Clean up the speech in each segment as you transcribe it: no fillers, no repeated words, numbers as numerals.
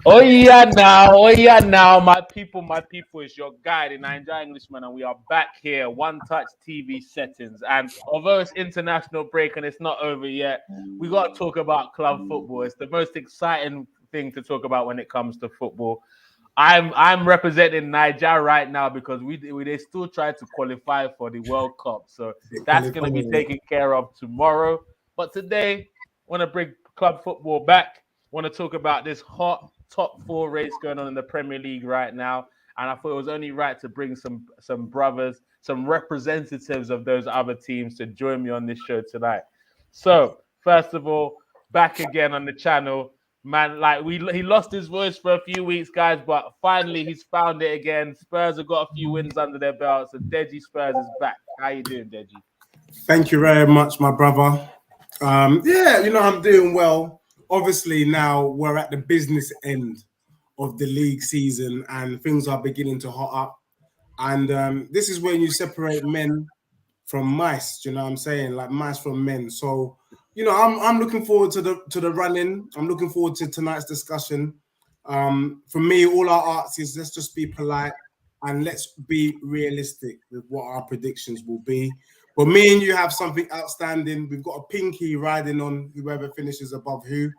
Oh yeah now, my people, it's your guy, the Nigerian Englishman, and we are back here, One Touch TV settings. And although it's international break and it's not over yet, we got to talk about club football. It's the most exciting thing to talk about when it comes to football. I'm representing Nigeria right now because we they still try to qualify for the World Cup, so They that's going to be qualify. taken care of tomorrow. But today, want to bring club football back. Want to talk about this hot top four race going on in the Premier League right now, and I thought it was only right to bring some brothers, some representatives of those other teams to join me on this show tonight. So first of all, back again on the channel. Man, like he lost his voice for a few weeks, guys, but finally he's found it again. Spurs have got a few wins under their belts, and Deji Spurs is back. How you doing, Deji? Thank you very much, my brother. Yeah, I'm doing well. Obviously, now we're at the business end of the league season, and things are beginning to hot up. And this is when you separate men from mice. Do you know what I'm saying? Like mice from men. So, I'm looking forward to the running. I'm looking forward to tonight's discussion. For me, all our arts is let's just be polite and let's be realistic with what our predictions will be. But me and you have something outstanding. We've got a pinky riding on whoever finishes above who.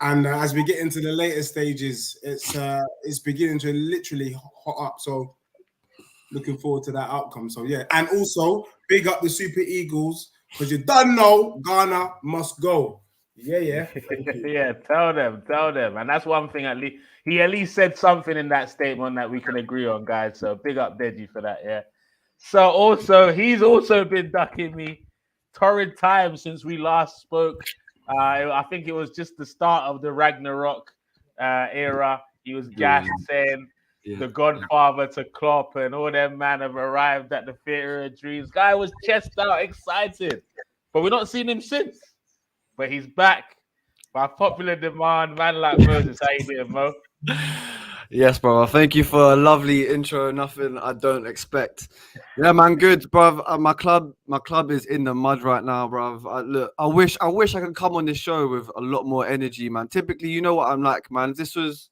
And as we get into the later stages, it's beginning to literally hot up. So looking forward to that outcome. So yeah, and also big up the Super Eagles because you don't know Ghana must go. Yeah. Thank you. Yeah, tell them, and that's one thing. At least he at least said something in that statement that we can agree on, guys. So big up Deji for that. Yeah. So also he's also been ducking me torrid time since we last spoke. I think it was just the start of the Ragnarok era. He was gassed saying the Godfather to Klopp and all them man have arrived at the Theatre of Dreams. Guy was chest out, excited, but we're not seeing him since. But he's back by popular demand. Man like Moses, how you doing, Mo? Yes, bro. Thank you for a lovely intro. Nothing I don't expect. Yeah, man. Good, bro. My club is in the mud right now, bro. Look, I wish I could come on this show with a lot more energy, man. Typically, you know what I'm like, man. This was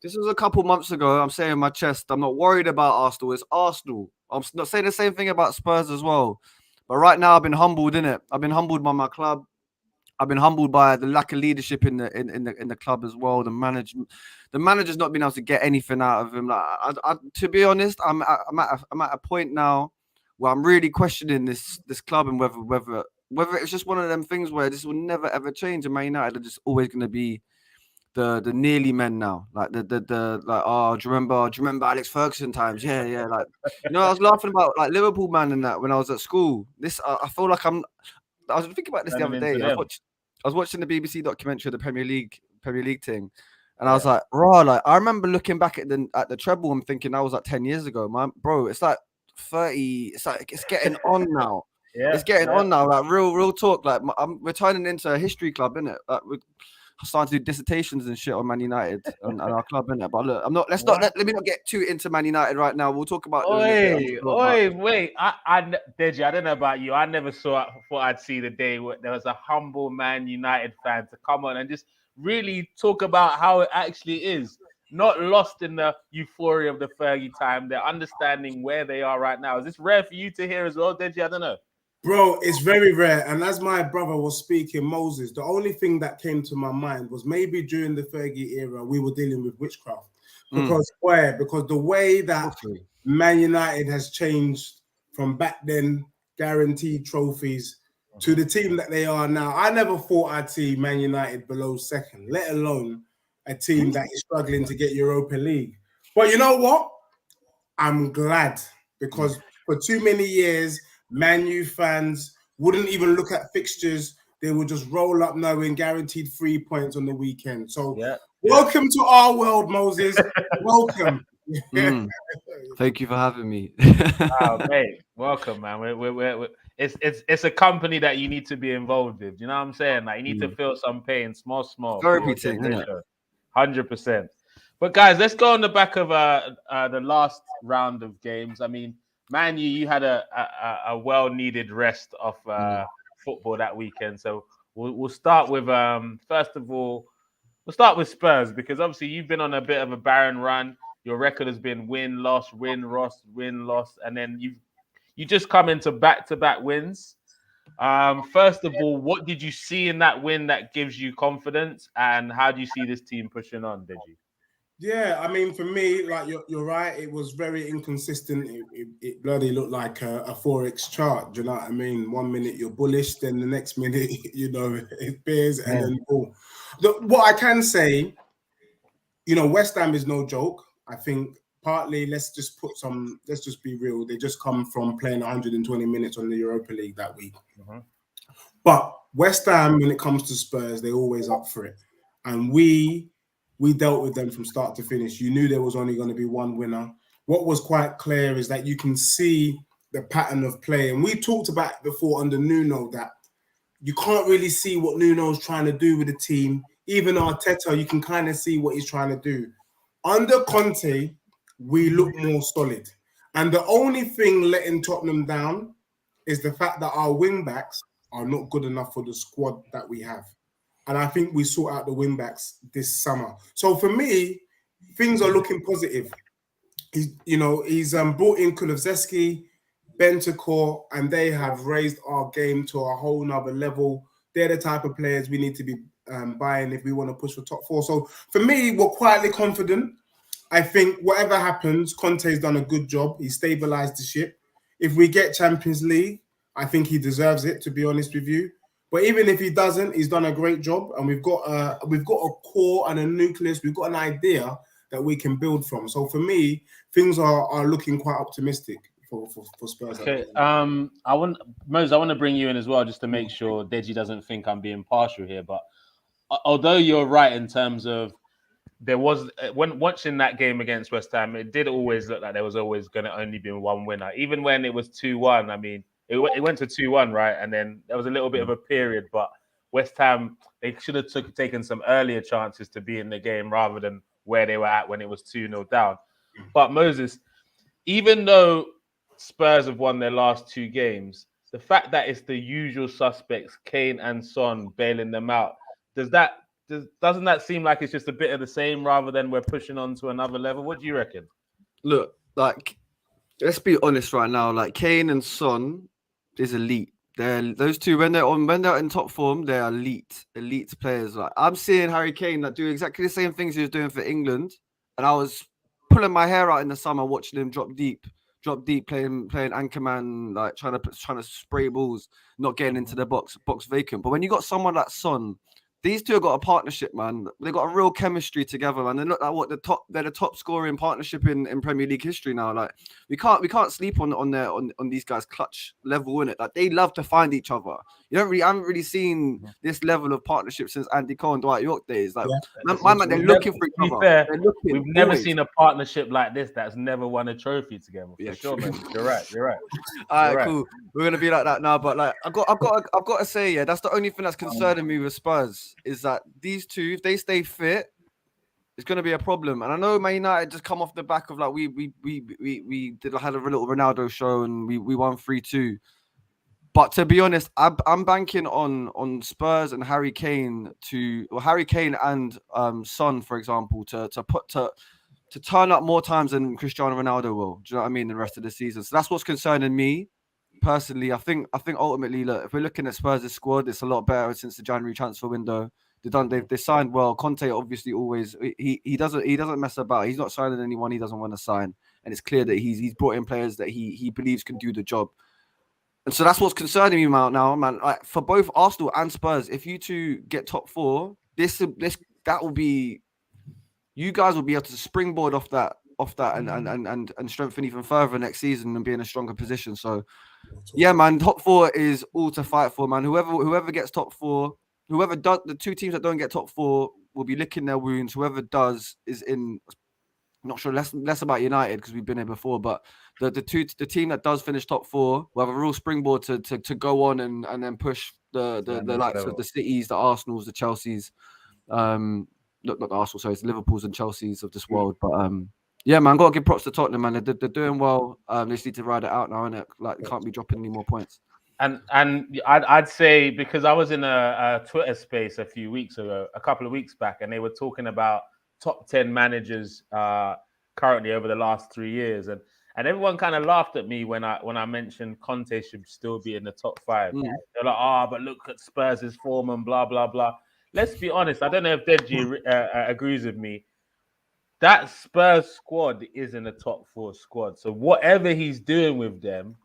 a couple months ago. I'm saying in my chest, I'm not worried about Arsenal. It's Arsenal. I'm not saying the same thing about Spurs as well. But right now, I've been humbled, innit? I've been humbled by my club. I've been humbled by the lack of leadership in the club as well. The manager's not been able to get anything out of him. Like, to be honest, I'm at a point now where I'm really questioning this club and whether it's just one of them things where this will never ever change. And Man United are just always going to be the nearly men now. Like the like, oh, do you remember Alex Ferguson times? Yeah. Like, I was laughing about like Liverpool man and that when I was at school. I feel like I was thinking about this the other Turning into day. them. I was watching the BBC documentary of the Premier League thing, and I was like, "Raw!" Like I remember looking back at the treble and thinking that was like 10 years ago, man. Bro, it's like 30. It's like it's getting on now. It's getting on now. Like real talk. Like we're turning into a history club, innit? Like we're starting to do dissertations and shit on Man United and our club, innit? But look, I'm not. Let me not get too into Man United right now. We'll talk about them in a bit. I'm sure, Wait. Deji, I don't know about you. I never thought I'd see the day where there was a humble Man United fan to come on and just really talk about how it actually is. Not lost in the euphoria of the Fergie time. They're understanding where they are right now. Is this rare for you to hear as well, Deji? I don't know. Bro, it's very rare. And as my brother was speaking, Moses, the only thing that came to my mind was maybe during the Fergie era, we were dealing with witchcraft. Because where? Because the way that Man United has changed from back then, guaranteed trophies, to the team that they are now. I never thought I'd see Man United below second, let alone a team that is struggling to get Europa League. But you know what? I'm glad because for too many years, Man U fans wouldn't even look at fixtures. They would just roll up knowing guaranteed 3 points on the weekend. So welcome to our world, Moses. Welcome. Thank you for having me. Oh, mate, welcome, man. It's a company that you need to be involved with. You know what I'm saying? Like you need to feel some pain, small. Therapy thing, isn't it? 100%. But guys, let's go on the back of the last round of games. I mean, Man U, you had a well-needed rest of football that weekend. So we'll start with first of all, we'll start with Spurs because obviously you've been on a bit of a barren run. Your record has been win, loss, win, loss, win, loss, and then you just come into back-to-back wins. First of all, what did you see in that win that gives you confidence, and how do you see this team pushing on, Deji? Yeah, I mean, for me, like you're right. It was very inconsistent. It bloody looked like a forex chart. Do you know what I mean? 1 minute you're bullish, then the next minute, it bears, and then what I can say, West Ham is no joke. I think partly, let's just be real. They just come from playing 120 minutes on the Europa League that week. Mm-hmm. But West Ham, when it comes to Spurs, they're always up for it, and we dealt with them from start to finish. You knew there was only going to be one winner. What was quite clear is that you can see the pattern of play. And we talked about it before under Nuno that you can't really see what Nuno's trying to do with the team. Even Arteta, you can kind of see what he's trying to do. Under Conte, we look more solid. And the only thing letting Tottenham down is the fact that our wing-backs are not good enough for the squad that we have. And I think we sort out the wing-backs this summer. So for me, things are looking positive. He's brought in Kulusevski, Bentancur, and they have raised our game to a whole nother level. They're the type of players we need to be buying if we want to push for top four. So for me, we're quietly confident. I think whatever happens, Conte's done a good job. He stabilized the ship. If we get Champions League, I think he deserves it, to be honest with you. But even if he doesn't, he's done a great job, and we've got a core and a nucleus. We've got an idea that we can build from. So for me, things are looking quite optimistic for Spurs. Okay, I want to bring you in as well, just to make sure Deji doesn't think I'm being partial here. But although you're right in terms of there was, when watching that game against West Ham, it did always look like there was always going to only be one winner, even when it was 2-1. I mean, it went to 2-1, right? And then there was a little bit of a period, but West Ham, they should have taken some earlier chances to be in the game rather than where they were at when it was 2-0 down. But Moses, even though Spurs have won their last two games, the fact that it's the usual suspects, Kane and Son, bailing them out, doesn't that seem like it's just a bit of the same rather than we're pushing on to another level? What do you reckon? Look, let's be honest right now. Kane and Son is elite. Those two when they're in top form, they're elite players. I'm seeing Harry Kane do exactly the same things he was doing for England, and I was pulling my hair out in the summer watching him drop deep, playing anchorman, trying to spray balls, not getting into the box vacant. But when you got someone like Son, these two have got a partnership, man. They got a real chemistry together, man. They look like they're the top scoring partnership in Premier League history now. We can't sleep on these guys' clutch level in it. They love to find each other. I haven't really seen this level of partnership since Andy Cole and Dwight York days. They're looking for each other. Fair, we've never seen a partnership like this that's never won a trophy together. For sure, man. You're right. All right, cool. We're gonna be like that now. But I've got to say, yeah, that's the only thing that's concerning me with Spurs is that these two, if they stay fit, it's going to be a problem. And I know Man United just come off the back of we had a little Ronaldo show and we won 3-2. But to be honest, I'm banking on Spurs and Harry Kane and Son, for example, to turn up more times than Cristiano Ronaldo will. Do you know what I mean? The rest of the season. So that's what's concerning me personally. I think ultimately, look, if we're looking at Spurs' squad, it's a lot better since the January transfer window. They signed well. Conte obviously always he doesn't mess about. He's not signing anyone he doesn't want to sign, and it's clear that he's brought in players that he believes can do the job. And so that's what's concerning me now, man. For both Arsenal and Spurs, if you two get top four, that will be, you guys will be able to springboard off that and strengthen even further next season and be in a stronger position. So yeah, man, top four is all to fight for, man. Whoever gets top four, whoever does, the two teams that don't get top four will be licking their wounds. Whoever does is in. I'm not sure, less about United because we've been here before, but the team that does finish top four will have a real springboard to go on and then push the likes of the Cities, the Arsenals, the Chelseas, not the Arsenal, sorry, it's the Liverpools and Chelseas of this world. But yeah, man, got to give props to Tottenham, man. They're doing well. They just need to ride it out now, innit? They can't be dropping any more points. And I'd say, because I was in a Twitter space a couple of weeks back, and they were talking about top 10 managers currently over the last 3 years, and everyone kind of laughed at me when I mentioned Conte should still be in the top 5. They're like, but look at Spurs' form and blah blah blah. Let's be honest. I don't know if Deji agrees with me. That Spurs squad is in the top 4 squad. So whatever he's doing with them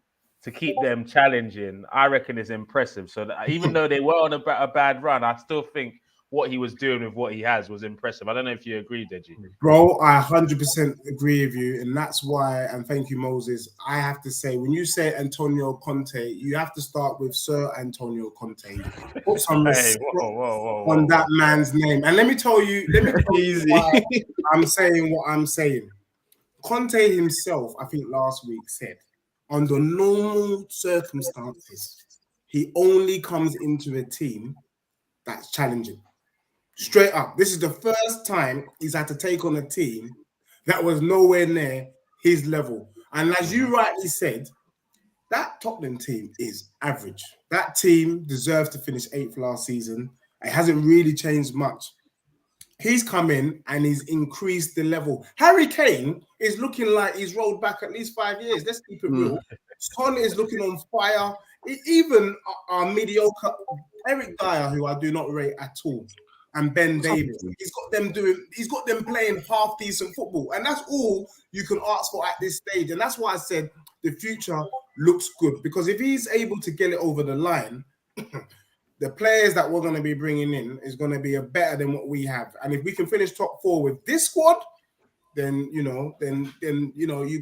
to keep them challenging, I reckon is impressive. So that even though they were on a bad run, I still think what he was doing with what he has was impressive. I don't know if you agree, Deji. Bro, I 100% agree with you. And that's why, and thank you, Moses, I have to say, when you say Antonio Conte, you have to start with Sir Antonio Conte. Put some respect on that man's name. And let me tell you why I'm saying what I'm saying. Conte himself, I think last week, said, under normal circumstances, he only comes into a team that's challenging. Straight up. This is the first time he's had to take on a team that was nowhere near his level. And as you rightly said, that Tottenham team is average. That team deserves to finish 8th last season. It hasn't really changed much. He's come in and he's increased the level. Harry Kane is looking like he's rolled back at least 5 years. Let's keep it real. Son is looking on fire. Even our mediocre Eric Dyer, who I do not rate at all, and Ben Davies, he's got them playing half decent football, and that's all you can ask for at this stage. And that's why I said the future looks good, because if he's able to get it over the line, the players that we're going to be bringing in is going to be better than what we have. And if we can finish top 4 with this squad, then you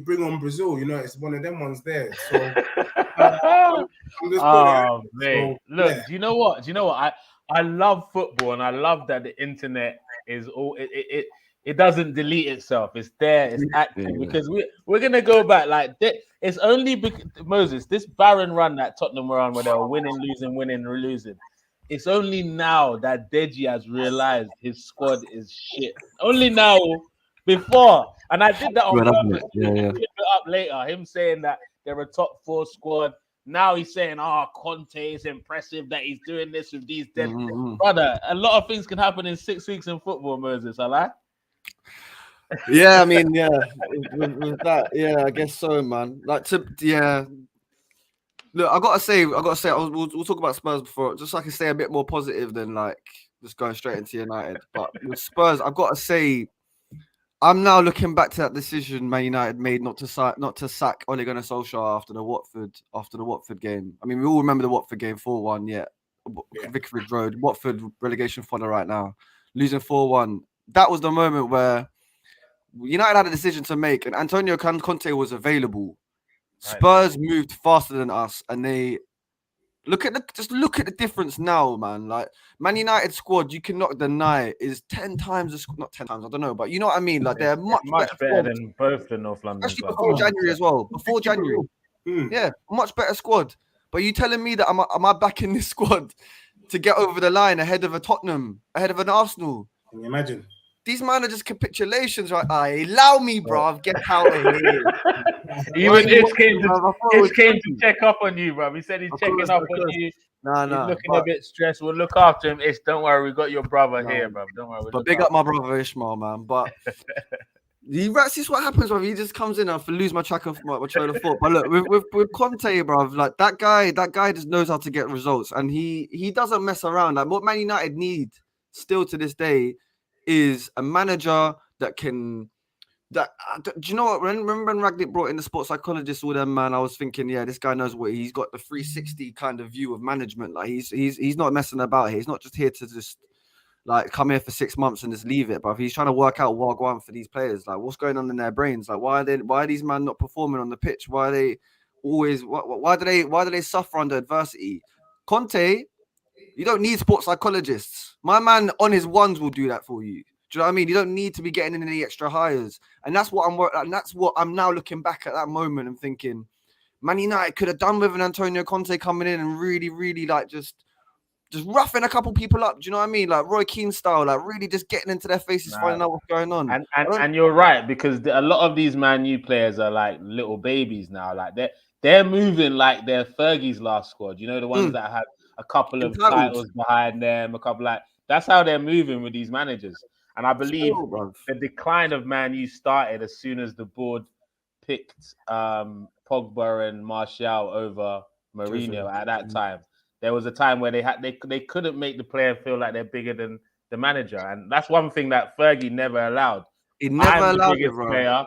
bring on Brazil. It's one of them ones there. So, mate. Look, yeah. Do you know what? I love football, and I love that the internet is all it doesn't delete itself. It's there, it's active, because we're gonna go back like that. It's only because Moses, this barren run that Tottenham were on, where they were winning, losing. It's only now that Deji has realized his squad is shit. Only now. Before, and I did that on purpose. Pick it up later. Him saying that they're a top 4 squad. Now he's saying, Conte is impressive that he's doing this with these dead. Brother, a lot of things can happen in 6 weeks in football, Moses. I like. Yeah, I mean, yeah, with that, yeah, I guess so, man. Look, I gotta say, we'll talk about Spurs before, just so I can stay a bit more positive than like just going straight into United. But with Spurs, I've got to say, I'm now looking back to that decision Man United made not to sack Ole Gunnar Solskjaer after the Watford game. I mean, we all remember the Watford game 4-1. Yeah, Vicarage Road, Watford relegation fodder right now, losing 4-1. That was the moment where United had a decision to make, and Antonio Conte was available. Spurs moved faster than us, and they look at the difference now, man. Like Man United squad, you cannot deny is 10 times not 10 times. I don't know, but you know what I mean. Like they're much better than both the North London, especially before January as well. Before January, yeah, much better squad. But you telling me that am I back in this squad to get over the line ahead of a Tottenham, ahead of an Arsenal? Can you imagine? These man are just capitulations, right? Allow me, bruv. Get out of here. Even Ish came to check up on you, bruv. He said he's checking up on you. He's looking a bit stressed. We'll look after him. Ish, don't worry. We got your brother here, bruv. Don't worry. But big up my brother Ishmael, man. But this is what happens, bruv. He just comes in and I lose my track of my train of thought. But look, with Conte, bruv, like that guy just knows how to get results, and he doesn't mess around. Like what Man United need still to this day is a manager that can. Do you know what? Remember when Ragnick brought in the sports psychologist, all them, man? I was thinking, yeah, this guy knows what he's got, the 360 kind of view of management. Like he's not messing about here. He's not just here to just like come here for 6 months and just leave it. But he's trying to work out Wagwan for these players. Like what's going on in their brains? Like why are these men not performing on the pitch? Why are they always? Why do they suffer under adversity? Conte, you don't need sports psychologists. My man on his ones will do that for you. Do you know what I mean? You don't need to be getting in any extra hires. And that's what I'm now looking back at that moment and thinking, Man United could have done with an Antonio Conte coming in and really, really like just roughing a couple people up. Do you know what I mean? Like Roy Keane style, like really just getting into their faces, finding out what's going on. And you're right, because a lot of these Man U players are like little babies now. Like they're moving like they're Fergie's last squad. You know, the ones that had a couple of Entitled. titles behind them, a couple that's how they're moving with these managers. And I believe the decline of Man U started as soon as the board picked Pogba and Martial over Mourinho at that time. There was a time where they couldn't make the player feel like they're bigger than the manager, and that's one thing that Fergie never allowed. He never I'm the allowed biggest it, bro. player.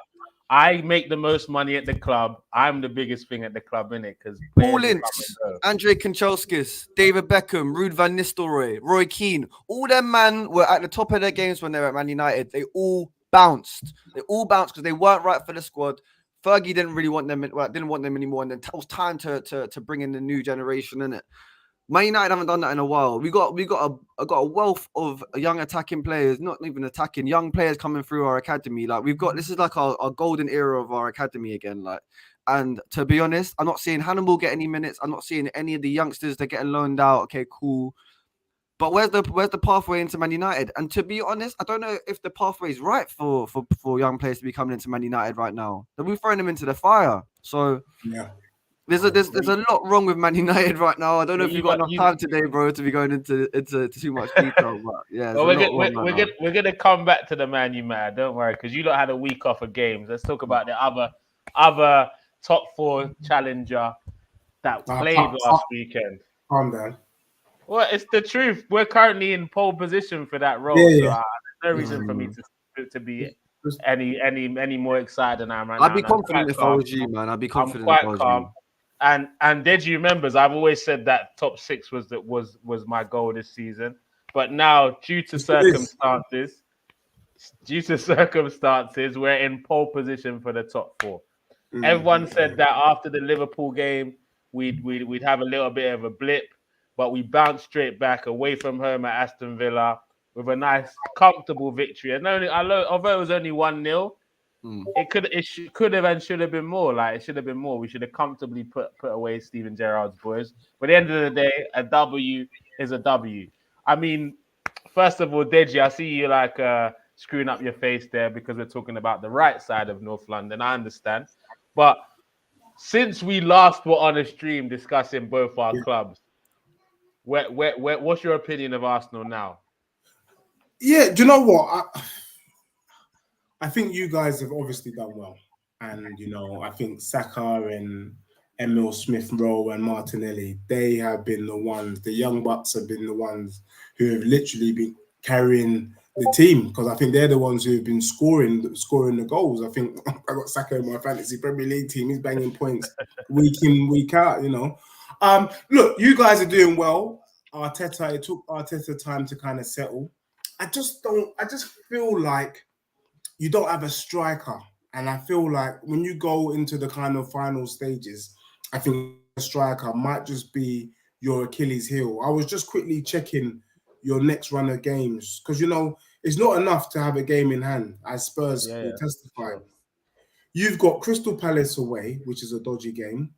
I make the most money at the club. I'm the biggest thing at the club, innit? Because Paul Ince, Andrei Kanchelskis, David Beckham, Ruud van Nistelrooy, Roy Keane, all them man were at the top of their games when they were at Man United. They all bounced. They all bounced because they weren't right for the squad. Fergie didn't really want them. Didn't want them anymore, and then it was time to bring in the new generation, innit? Man United haven't done that in a while. We got a wealth of young attacking players, not even attacking, young players coming through our academy. Like this is like our golden era of our academy again. Like, and to be honest, I'm not seeing Hannibal get any minutes. I'm not seeing any of the youngsters that are getting loaned out. Okay, cool. But where's the pathway into Man United? And to be honest, I don't know if the pathway is right for young players to be coming into Man United right now. We're throwing them into the fire. So yeah. There's a lot wrong with Man United right now. I don't know if you've got enough time today, bro, to be going into too much detail. But yeah, well, we're gonna come back to the Man U matter. Don't worry, because you lot had a week off of games. Let's talk about the other top 4 challenger that played last weekend. Calm down. Well, it's the truth. We're currently in pole position for that role, so there's no reason for me to be any more excited than I am right now. I'd be confident if I was you, man. I'd be confident I'm if I was calm. you. And Deji remembers, I've always said that top 6 was my goal this season. But now, due to circumstances, we're in pole position for the top 4. Everyone said that after the Liverpool game, we'd have a little bit of a blip, but we bounced straight back away from home at Aston Villa with a nice, comfortable victory. And although it was only 1-0. It could have and should have been more. Like, it should have been more. We should have comfortably put away Steven Gerrard's boys. But at the end of the day, a W is a W. I mean, first of all, Deji, I see you like screwing up your face there because we're talking about the right side of North London. I understand. But since we last were on a stream discussing both our clubs, what's your opinion of Arsenal now? Yeah, do you know what? I think you guys have obviously done well. And, I think Saka and Emil Smith-Rowe and Martinelli, they have been the ones, the young bucks have been the ones who have literally been carrying the team, because I think they're the ones who have been scoring the goals. I think I got Saka in my fantasy Premier League team. He's banging points week in, week out, Look, you guys are doing well. It took Arteta time to kind of settle. I just feel like you don't have a striker. And I feel like when you go into the kind of final stages, I think a striker might just be your Achilles heel. I was just quickly checking your next run of games because, it's not enough to have a game in hand, as Spurs will testify. You've got Crystal Palace away, which is a dodgy game.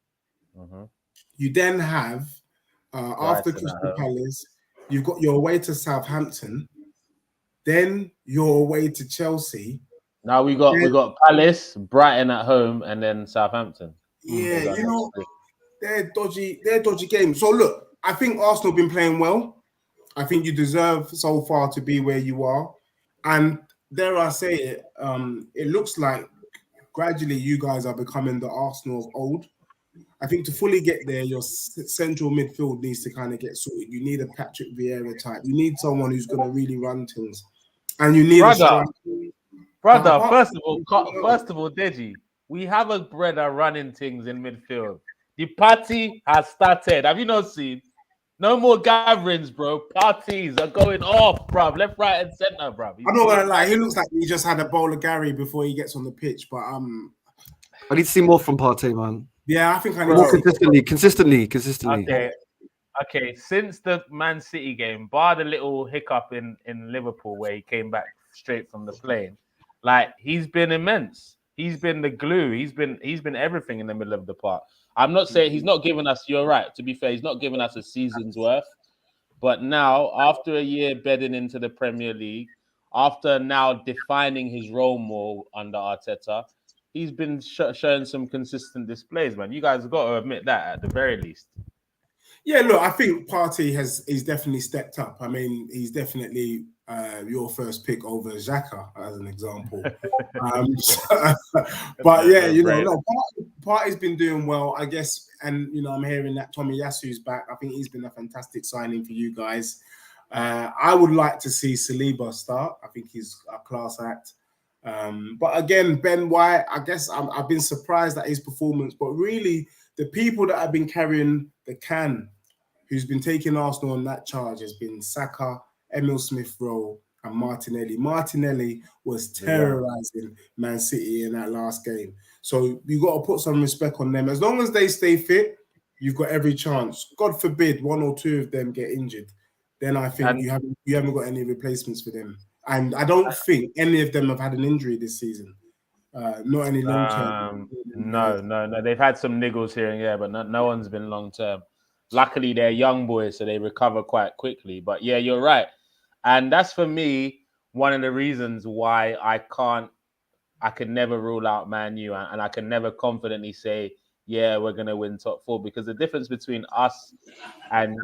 You then have, after Crystal Palace, you've got your away to Southampton. Then your away to Chelsea. Now we got Palace, Brighton at home, and then Southampton. Yeah, they're dodgy games. So look, I think Arsenal have been playing well. I think you deserve so far to be where you are. And dare I say it, it looks like gradually you guys are becoming the Arsenal of old. I think to fully get there, your central midfield needs to kind of get sorted. You need a Patrick Vieira type. You need someone who's going to really run things. And you need Brother, first of all, Deji, we have a brother running things in midfield. The party has started. Have you not seen? No more gatherings, bro. Parties are going off, bruv. Left, right, and center, bruv. I'm not gonna lie. He looks like he just had a bowl of Gary before he gets on the pitch. But I need to see more from Partey, man. Yeah, I think I need more consistently. Okay. Since the Man City game, bar the little hiccup in Liverpool where he came back straight from the plane, like, he's been immense. He's been the glue. He's been everything in the middle of the park. I'm not saying he's not giving us. You're right. To be fair, he's not giving us a season's worth. But now, after a year bedding into the Premier League, after now defining his role more under Arteta, he's been showing some consistent displays, man. You guys have got to admit that at the very least. Yeah, look, I think Partey he's definitely stepped up. I mean, he's definitely your first pick over Xhaka, as an example. But yeah, no, Partey's been doing well, I guess. And I'm hearing that Tommy Yasu's back. I think he's been a fantastic signing for you guys. I would like to see Saliba start. I think he's a class act. But again, Ben White, I guess I've been surprised at his performance. But really, the people that have been carrying the can, who's been taking Arsenal on that charge, has been Saka, Emil Smith-Rowe, and Martinelli. Martinelli was terrorizing Man City in that last game. So you got to put some respect on them. As long as they stay fit, you've got every chance. God forbid one or two of them get injured, then I think you haven't got any replacements for them. And I don't think any of them have had an injury this season. Not any long term. No. They've had some niggles here and there, but no one's been long term. Luckily, they're young boys, so they recover quite quickly. But yeah, you're right. And that's for me one of the reasons why I can never rule out Man U, and I can never confidently say, yeah, we're going to win top 4, because the difference between us and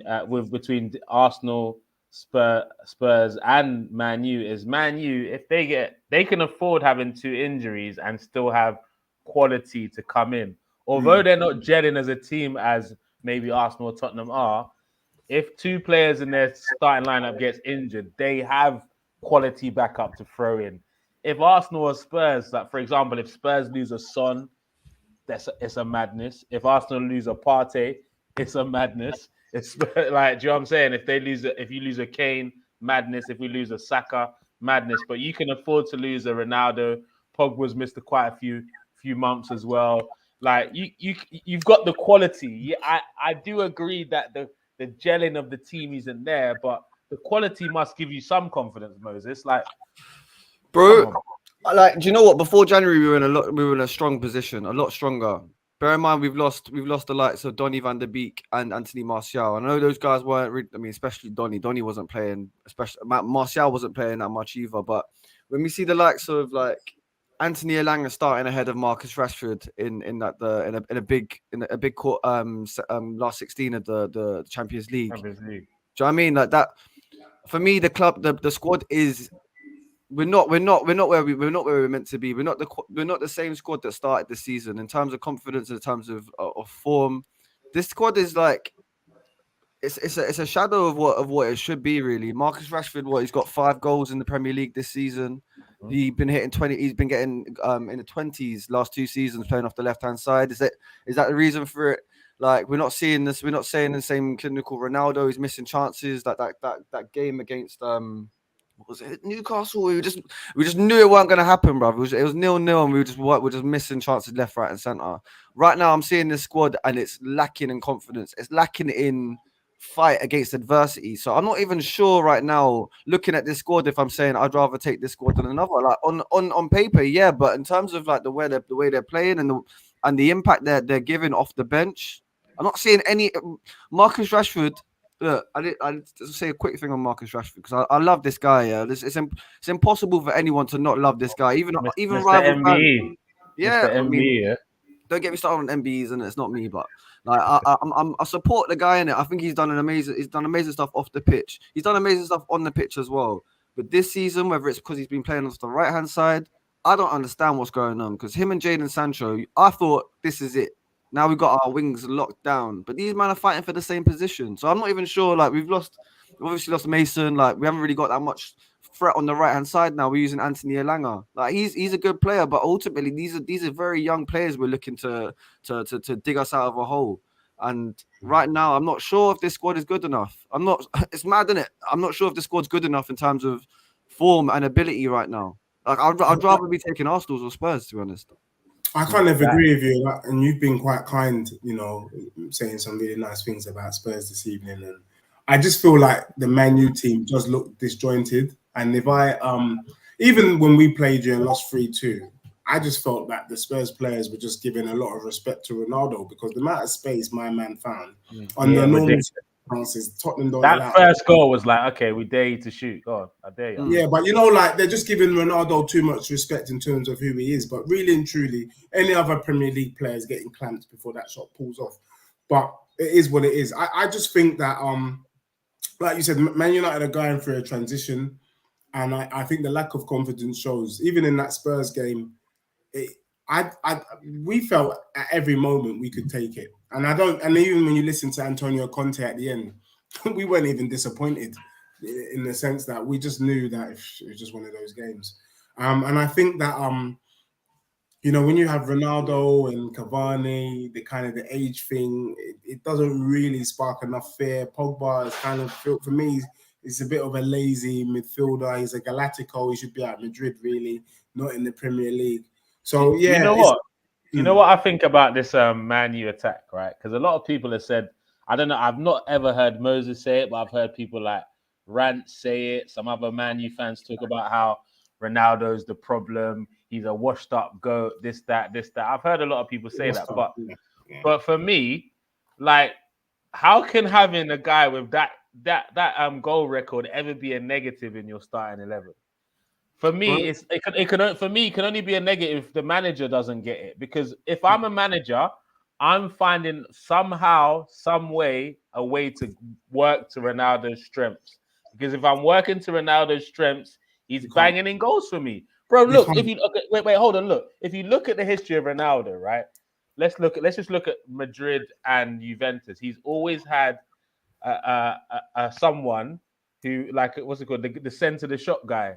between Arsenal, Spurs and Man U is Man U, if they can afford having 2 injuries and still have quality to come in. Although they're not gelling as a team as maybe Arsenal or Tottenham are, if 2 players in their starting lineup gets injured, they have quality backup to throw in. If Arsenal or Spurs, like for example, if Spurs lose a Son, it's a madness. If Arsenal lose a Partey, it's a madness. It's like, do you know what I'm saying? If you lose a Kane, madness. If we lose a Saka, madness. But you can afford to lose a Ronaldo. Pogba's missed quite a few months as well. Like you've got the quality. Yeah, I do agree that the gelling of the team isn't there, but the quality must give you some confidence, Moses. Like, bro, like, do you know what? Before January, we were in a strong position, a lot stronger. Bear in mind, we've lost the likes of Donny van der Beek and Anthony Martial. I know those guys weren't really, I mean, especially Donny. Donny wasn't playing, especially Martial wasn't playing that much either. But when we see the likes of like Anthony Elanga starting ahead of Marcus Rashford in a big court, last 16 of the Champions League. Do you know what I mean? Like that, for me, the squad is. We're not where we're meant to be. We're not the same squad that started the season in terms of confidence, in terms of form. This squad is like it's a shadow of what it should be, really. Marcus Rashford, he's got 5 goals in the Premier League this season. He's been hitting 20. He's been getting in the 20s last 2 seasons, playing off the left-hand side. Is that the reason for it? Like, we're not seeing this. We're not saying the same clinical Ronaldo. He's missing chances. That game against what was it, Newcastle? We just knew it wasn't going to happen, bro. It was 0-0, and we're just missing chances left, right, and centre. Right now, I'm seeing this squad, and it's lacking in confidence. It's lacking in fight against adversity. So I'm not even sure right now, looking at this squad, if I'm saying I'd rather take this squad than another. Like on paper, yeah, but in terms of like the way they're playing and the impact they're giving off the bench, I'm not seeing any. Marcus Rashford. Look, I just say a quick thing on Marcus Rashford, because I love this guy. Yeah, it's impossible for anyone to not love this guy, even Mr. rival MBE. fans. Yeah, Mr. MBE, yeah. Don't get me started on MBEs, and it's not me, but like I support the guy in it. I think he's done amazing stuff off the pitch. He's done amazing stuff on the pitch as well. But this season, whether it's because he's been playing on the right hand side, I don't understand what's going on. Because him and Jadon Sancho, I thought this is it. Now we've got our wings locked down, but these men are fighting for the same position. So I'm not even sure. Like, we've obviously lost Mason. Like, we haven't really got that much threat on the right hand side now. We're using Anthony Elanga. Like, he's a good player, but ultimately these are very young players we're looking to dig us out of a hole. And right now, I'm not sure if this squad is good enough. It's mad, isn't it? I'm not sure if the squad's good enough in terms of form and ability right now. Like, I'd rather be taking Arsenal or Spurs, to be honest. I can't ever agree with you, and you've been quite kind, saying some really nice things about Spurs this evening. And I just feel like the Man U team just looked disjointed. And if even when we played you and lost 3-2, I just felt that the Spurs players were just giving a lot of respect to Ronaldo, because the amount of space my man found on the normal chances. Tottenham don't That allow. first goal was like, okay, we dare you to shoot. Go on, I dare you. Yeah, but you know, like they're just giving Ronaldo too much respect in terms of who he is. But really and truly, any other Premier League player is getting clamped before that shot pulls off. But it is what it is. I just think that like you said, Man United are going through a transition, and I think the lack of confidence shows. Even in that Spurs game, we felt at every moment we could take it, and even when you listen to Antonio Conte at the end, we weren't even disappointed in the sense that we just knew that it was just one of those games. And I think that you know, when you have Ronaldo and Cavani, the kind of the age thing, it doesn't really spark enough fear. Pogba is kind of, for me, he's a bit of a lazy midfielder. He's a Galactico. He should be at Madrid, really, not in the Premier League. So yeah, you know what? You know what I think about this Man U attack, right? Because a lot of people have said, I don't know, I've not ever heard Moses say it, but I've heard people like Rant say it. Some other Man U fans talk about how Ronaldo's the problem. He's a washed-up goat. This, that. I've heard a lot of people say that, but for me, like, how can having a guy with that goal record ever be a negative in your starting 11? For me, it can only be a negative if the manager doesn't get it. Because if I'm a manager, I'm finding somehow, some way, a way to work to Ronaldo's strengths. Because if I'm working to Ronaldo's strengths, he's banging in goals for me, bro. Look, if you wait, hold on, look. If you look at the history of Ronaldo, right? Let's just look at Madrid and Juventus. He's always had someone who, like, what's it called, the center of the shot guy,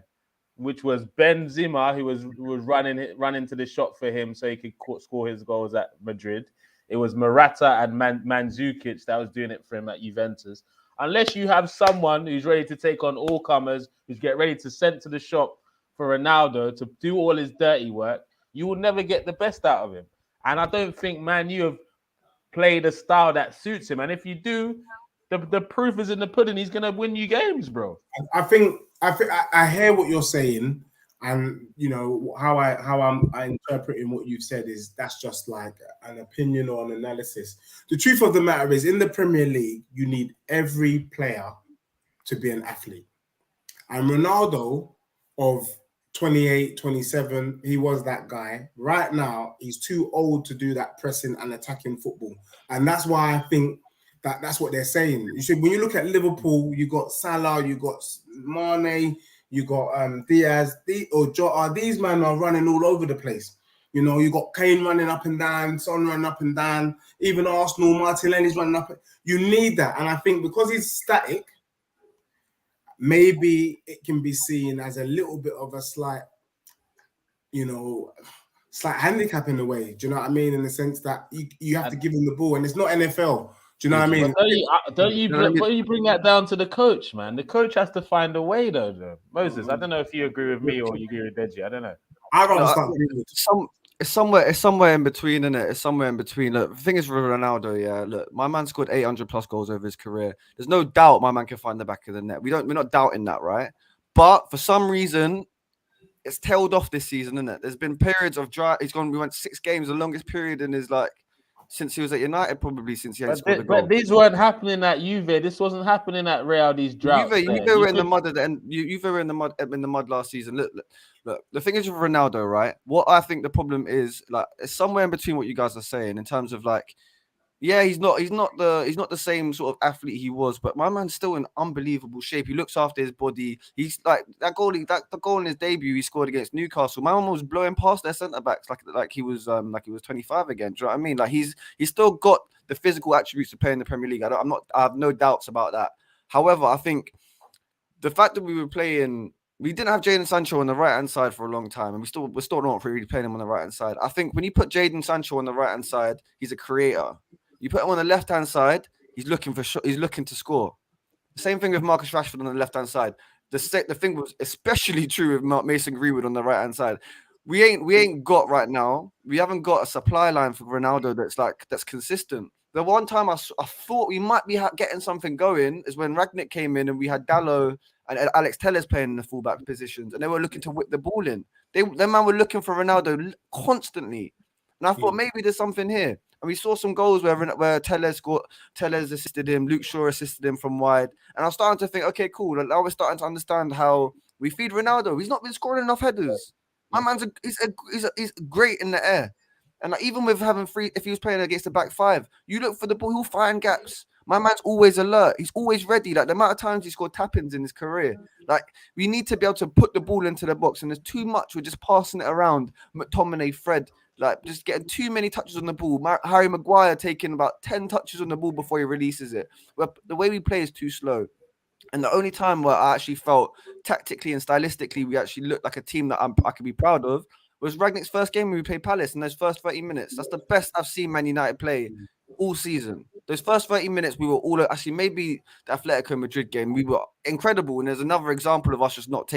which was Benzema, who was running to the shot for him so he could score his goals at Madrid. It was Morata and Mandzukic that was doing it for him at Juventus. Unless you have someone who's ready to take on all comers, who's ready to send to the shop for Ronaldo to do all his dirty work, you will never get the best out of him. And I don't think Man U have played a style that suits him. And if you do, the proof is in the pudding. He's gonna win you games, bro. I think I hear what you're saying, and you know how I'm interpreting what you've said is that's just like an opinion or an analysis. The truth of the matter is, in the Premier League, you need every player to be an athlete. And Ronaldo of 28, 27, he was that guy. Right now, he's too old to do that pressing and attacking football, and that's why I think. That's what they're saying. You see, when you look at Liverpool, you got Salah, you got Mane, you got Diaz, or Jota. These men are running all over the place. You know, you got Kane running up and down, Son running up and down, even Arsenal, Martinelli's running up. You need that. And I think because he's static, maybe it can be seen as a little bit of a slight, slight handicap in a way. Do you know what I mean? In the sense that you have to give him the ball, and it's not NFL. Do you know what I mean? Don't you bring that down to the coach, man? The coach has to find a way, though. Moses, I don't know if you agree with me or you agree with Deji. I don't know. I gotta start agreeing with It's somewhere in between, isn't it? It's somewhere in between. Look, the thing is with Ronaldo, yeah. Look, my man scored 800 plus goals over his career. There's no doubt my man can find the back of the net. We're not doubting that, right? But for some reason, it's tailed off this season, isn't it? There's been periods of dry. We went 6 games, the longest period in his since he was at United, probably since he had scored a goal. But these weren't happening at Juve. This wasn't happening at Real. These droughts. Juve were in the mud at the end. Juve were in the mud last season. Look. The thing is with Ronaldo, right? What I think the problem is, it's somewhere in between what you guys are saying in terms of yeah, he's not the same sort of athlete he was, but my man's still in unbelievable shape. He looks after his body. He's the goal in his debut he scored against Newcastle. My man was blowing past their centre backs like he was 25 again. Do you know what I mean? He's still got the physical attributes to play in the Premier League. I have no doubts about that. However, I think the fact that we didn't have Jadon Sancho on the right hand side for a long time, and we're still not really playing him on the right hand side. I think when you put Jadon Sancho on the right hand side, he's a creator. You put him on the left hand side, he's looking to score. Same thing with Marcus Rashford on the left hand side. The thing was especially true with Mason Greenwood on the right hand side. We ain't got right now. We haven't got a supply line for Ronaldo that's consistent. The one time I thought we might be getting something going is when Ragnick came in and we had Dallo and Alex Telles playing in the fullback positions, and they were looking to whip the ball in. Them man were looking for Ronaldo constantly, and I thought maybe there's something here. And we saw some goals where Tellez assisted him, Luke Shaw assisted him from wide. And I was starting to think, okay, cool. Now we're starting to understand how we feed Ronaldo. He's not been scoring enough headers. My man's he's great in the air. And like, even with having free, if he was playing against the back five, you look for the ball, he'll find gaps. My man's always alert. He's always ready. Like the amount of times he scored tap-ins in his career. Like we need to be able to put the ball into the box, and there's too much. We're just passing it around. McTominay, Fred, like just getting too many touches on the ball. Harry Maguire taking about 10 touches on the ball before he releases it. But the way we play is too slow. And the only time where I actually felt tactically and stylistically we actually looked like a team that I could be proud of was Rangnick's first game when we played Palace in those first 30 minutes. That's the best I've seen Man United play all season. Those first 30 minutes, we were all actually maybe the Atletico Madrid game. We were incredible, and there's another example of us just not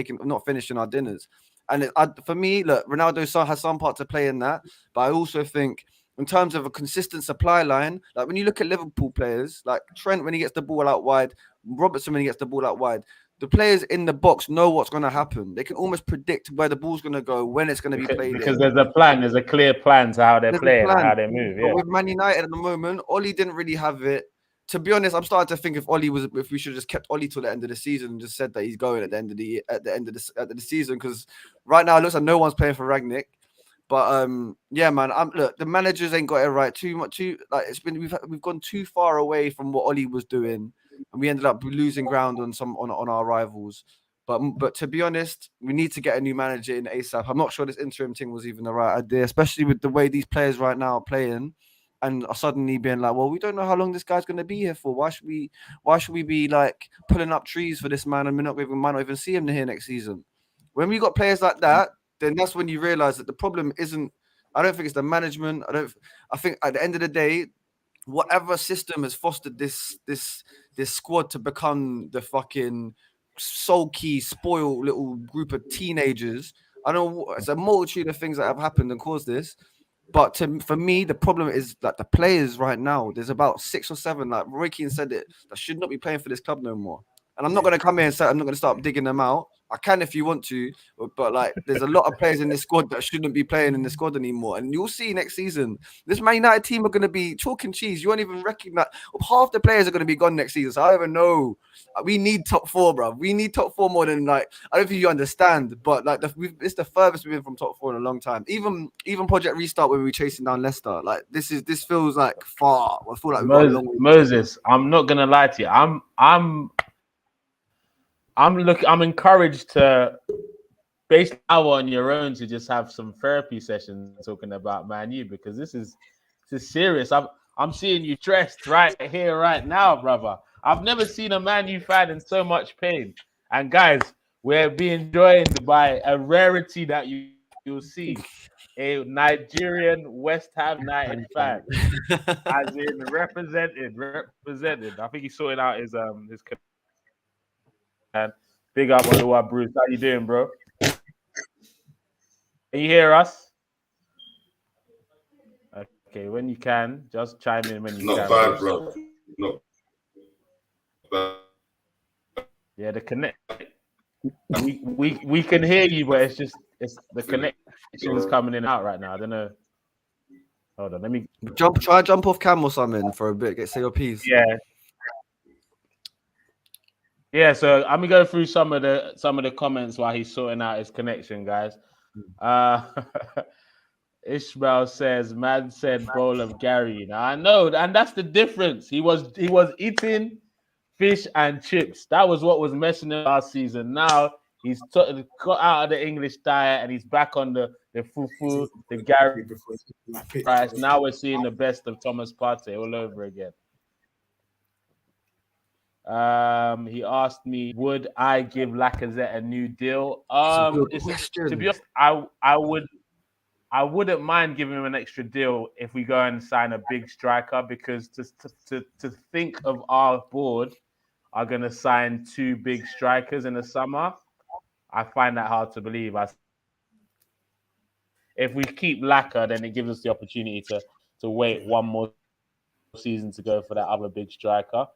finishing our dinners. And for me, look, Ronaldo has some part to play in that, but I also think in terms of a consistent supply line, like when you look at Liverpool players, like Trent when he gets the ball out wide, Robertson when he gets the ball out wide, the players in the box know what's going to happen. They can almost predict where the ball's going to go, when it's going to be played. Because there's a plan. There's a clear plan to how they're playing and how they move. Yeah. But with Man United at the moment, Oli didn't really have it. To be honest, I'm starting to think if we should have just kept Oli till the end of the season and just said that he's going at the end of the season, because right now it looks like no one's playing for Rangnick. But yeah, man. Look, the managers ain't got it right. We've gone too far away from what Oli was doing, and we ended up losing ground on our rivals. But to be honest, we need to get a new manager in ASAP. I'm not sure this interim thing was even the right idea, especially with the way these players right now are playing, and are suddenly being like, well, we don't know how long this guy's going to be here for. Why should we be like pulling up trees for this man, and might not even see him here next season? When we got players like that, then that's when you realize that the problem isn't. I don't think it's the management. I think at the end of the day, whatever system has fostered this squad to become the fucking sulky, spoiled little group of teenagers. I know it's a multitude of things that have happened and caused this. But for me, the problem is that the players right now, there's about 6 or 7, like Roy Keane said it, that should not be playing for this club no more. And I'm not going to come here and say I'm not going to start digging them out. I can if you want to, but like there's a lot of players in this squad that shouldn't be playing in the squad anymore. And you'll see next season, this Man United team are going to be chalk and cheese. You won't even recognize. Half the players are going to be gone next season. So I don't even know. We need top 4, bro. We need top 4 more than like, I don't think you understand, but like it's the furthest we've been from top 4 in a long time. Even Project Restart when we were chasing down Leicester, like this feels like far. I feel like Moses, I'm not gonna lie to you. I'm encouraged to, based on your own, to just have some therapy sessions talking about Man U, because this is serious. I'm seeing you stressed right here, right now, brother. I've never seen a Man U fan in so much pain. And guys, we're being joined by a rarity that you'll see, a Nigerian West Ham United fan, as in represented. I think he's sorting out his and big up Oluwabruce. How you doing, bro? Can you hear us? Okay, when you can, just chime in when you can. Not bad, bro. Not bad. Yeah, the connect. We can hear you, but it's the connection is coming in and out right now. I don't know. Hold on, let me jump off cam or something for a bit. Say your piece. Yeah, so I'm gonna go through some of the comments while he's sorting out his connection, guys. Ishmael says, "Man said bowl of Gary." Now I know, and that's the difference. He was eating fish and chips. That was what was messing him last season. Now he's got out of the English diet and he's back on the fufu, the Gary price. Now we're seeing the best of Thomas Partey all over again. He asked me, would I give Lacazette a new deal? To be honest, I wouldn't mind giving him an extra deal if we go and sign a big striker, because to think of our board are going to sign 2 big strikers in the summer, I find that hard to believe. If we keep Laka, then it gives us the opportunity to wait one more season to go for that other big striker.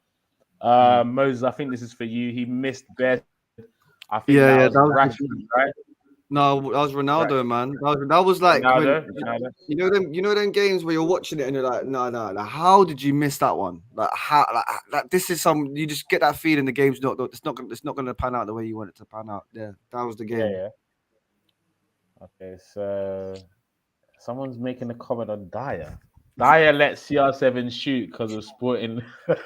Moses, I think this is for you. He missed best. I think that was Rashford, right? No, that was Ronaldo, Right. man. That was like Ronaldo, when Ronaldo. you know them games where you're watching it and you're like, no, like, how did you miss that one? Like how like this is you just get that feeling the game's it's not gonna pan out the way you want it to pan out. Yeah, that was the game. Yeah. Okay, so someone's making a comment on Dyer. Dyer let CR7 shoot because of sporting. And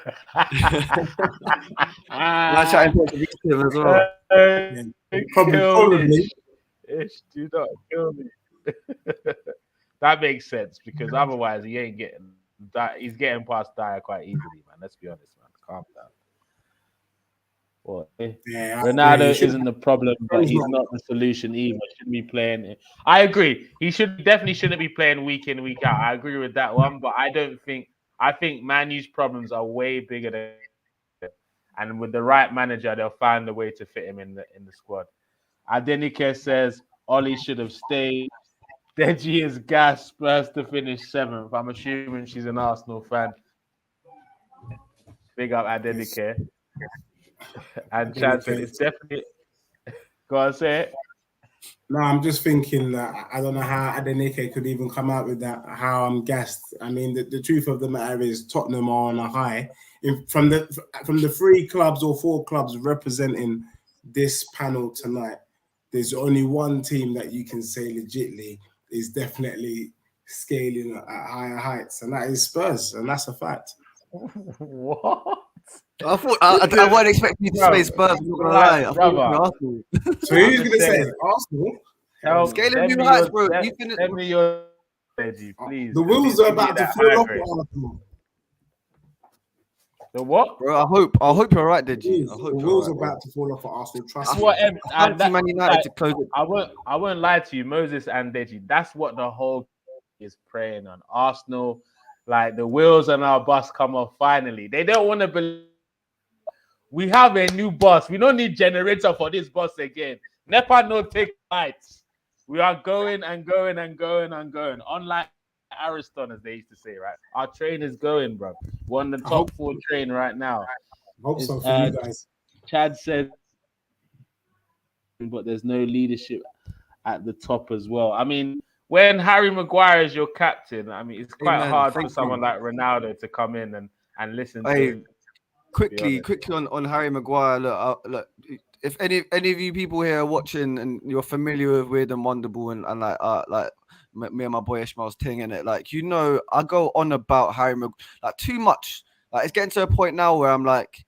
I chatting to him as well. Kill Probably. Ish. Ish, do not kill me. That makes sense because otherwise he ain't getting. He's getting past Dyer quite easily, man. Let's be honest, man. Calm down. Well, Yeah, Ronaldo isn't the problem, but he's not the solution either. Shouldn't be playing. I agree. He definitely shouldn't be playing week in, week out. I agree with that one, but I don't think. I think Man U's problems are way bigger than. And with the right manager, they'll find a way to fit him in the squad. Adenike says Ollie should have stayed. Deji is gas. Spurs to finish 7th. I'm assuming she's an Arsenal fan. Big up Adenike. And Chad said it's definitely. Go on, say it. No, I'm just thinking that I don't know how Adenike could even come out with that. How I'm gassed. I mean, the truth of the matter is Tottenham are on a high. From the 3 clubs or 4 clubs representing this panel tonight, there's only one team that you can say legitly is definitely scaling at higher heights, and that is Spurs, and that's a fact. What? I thought I wasn't expecting you to say Spurs. I'm not gonna lie. I thought it was Arsenal. So who's gonna say it? Arsenal? Scaling new heights, bro. Send me your Deji, please. The wheels are about to fall off for Arsenal. The what? Bro, I hope you're right, Deji. I hope The wheels are about to fall off for Arsenal. Trust me. Man United to close it. I won't lie to you, Moses and Deji. That's what the whole is praying on. Arsenal, like the wheels on our bus come off finally. They don't want to believe. We have a new bus. We don't need generator for this bus again. NEPA no take lights. We are going and going and going and going. Unlike Ariston, as they used to say, right? Our train is going, bro. We're on the top 4 train right now. Hope so for you guys. Chad said, but there's no leadership at the top as well. I mean, when Harry Maguire is your captain, I mean, it's quite hard for someone like Ronaldo to come in and listen to him. Quickly on Harry Maguire. Look, if any of you people here are watching and you're familiar with Weird and Wonderful and like me and my boy Ishmael's thing in it, like, you know, I go on about Harry Maguire like too much. Like, it's getting to a point now where I'm like,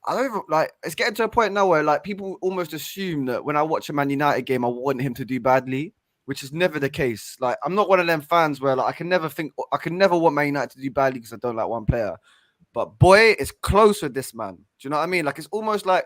I don't even like. It's getting to a point now where like people almost assume that when I watch a Man United game, I want him to do badly, which is never the case. Like, I'm not one of them fans where like I can never want Man United to do badly because I don't like one player. But boy, it's close with this man. Do you know what I mean? Like, it's almost like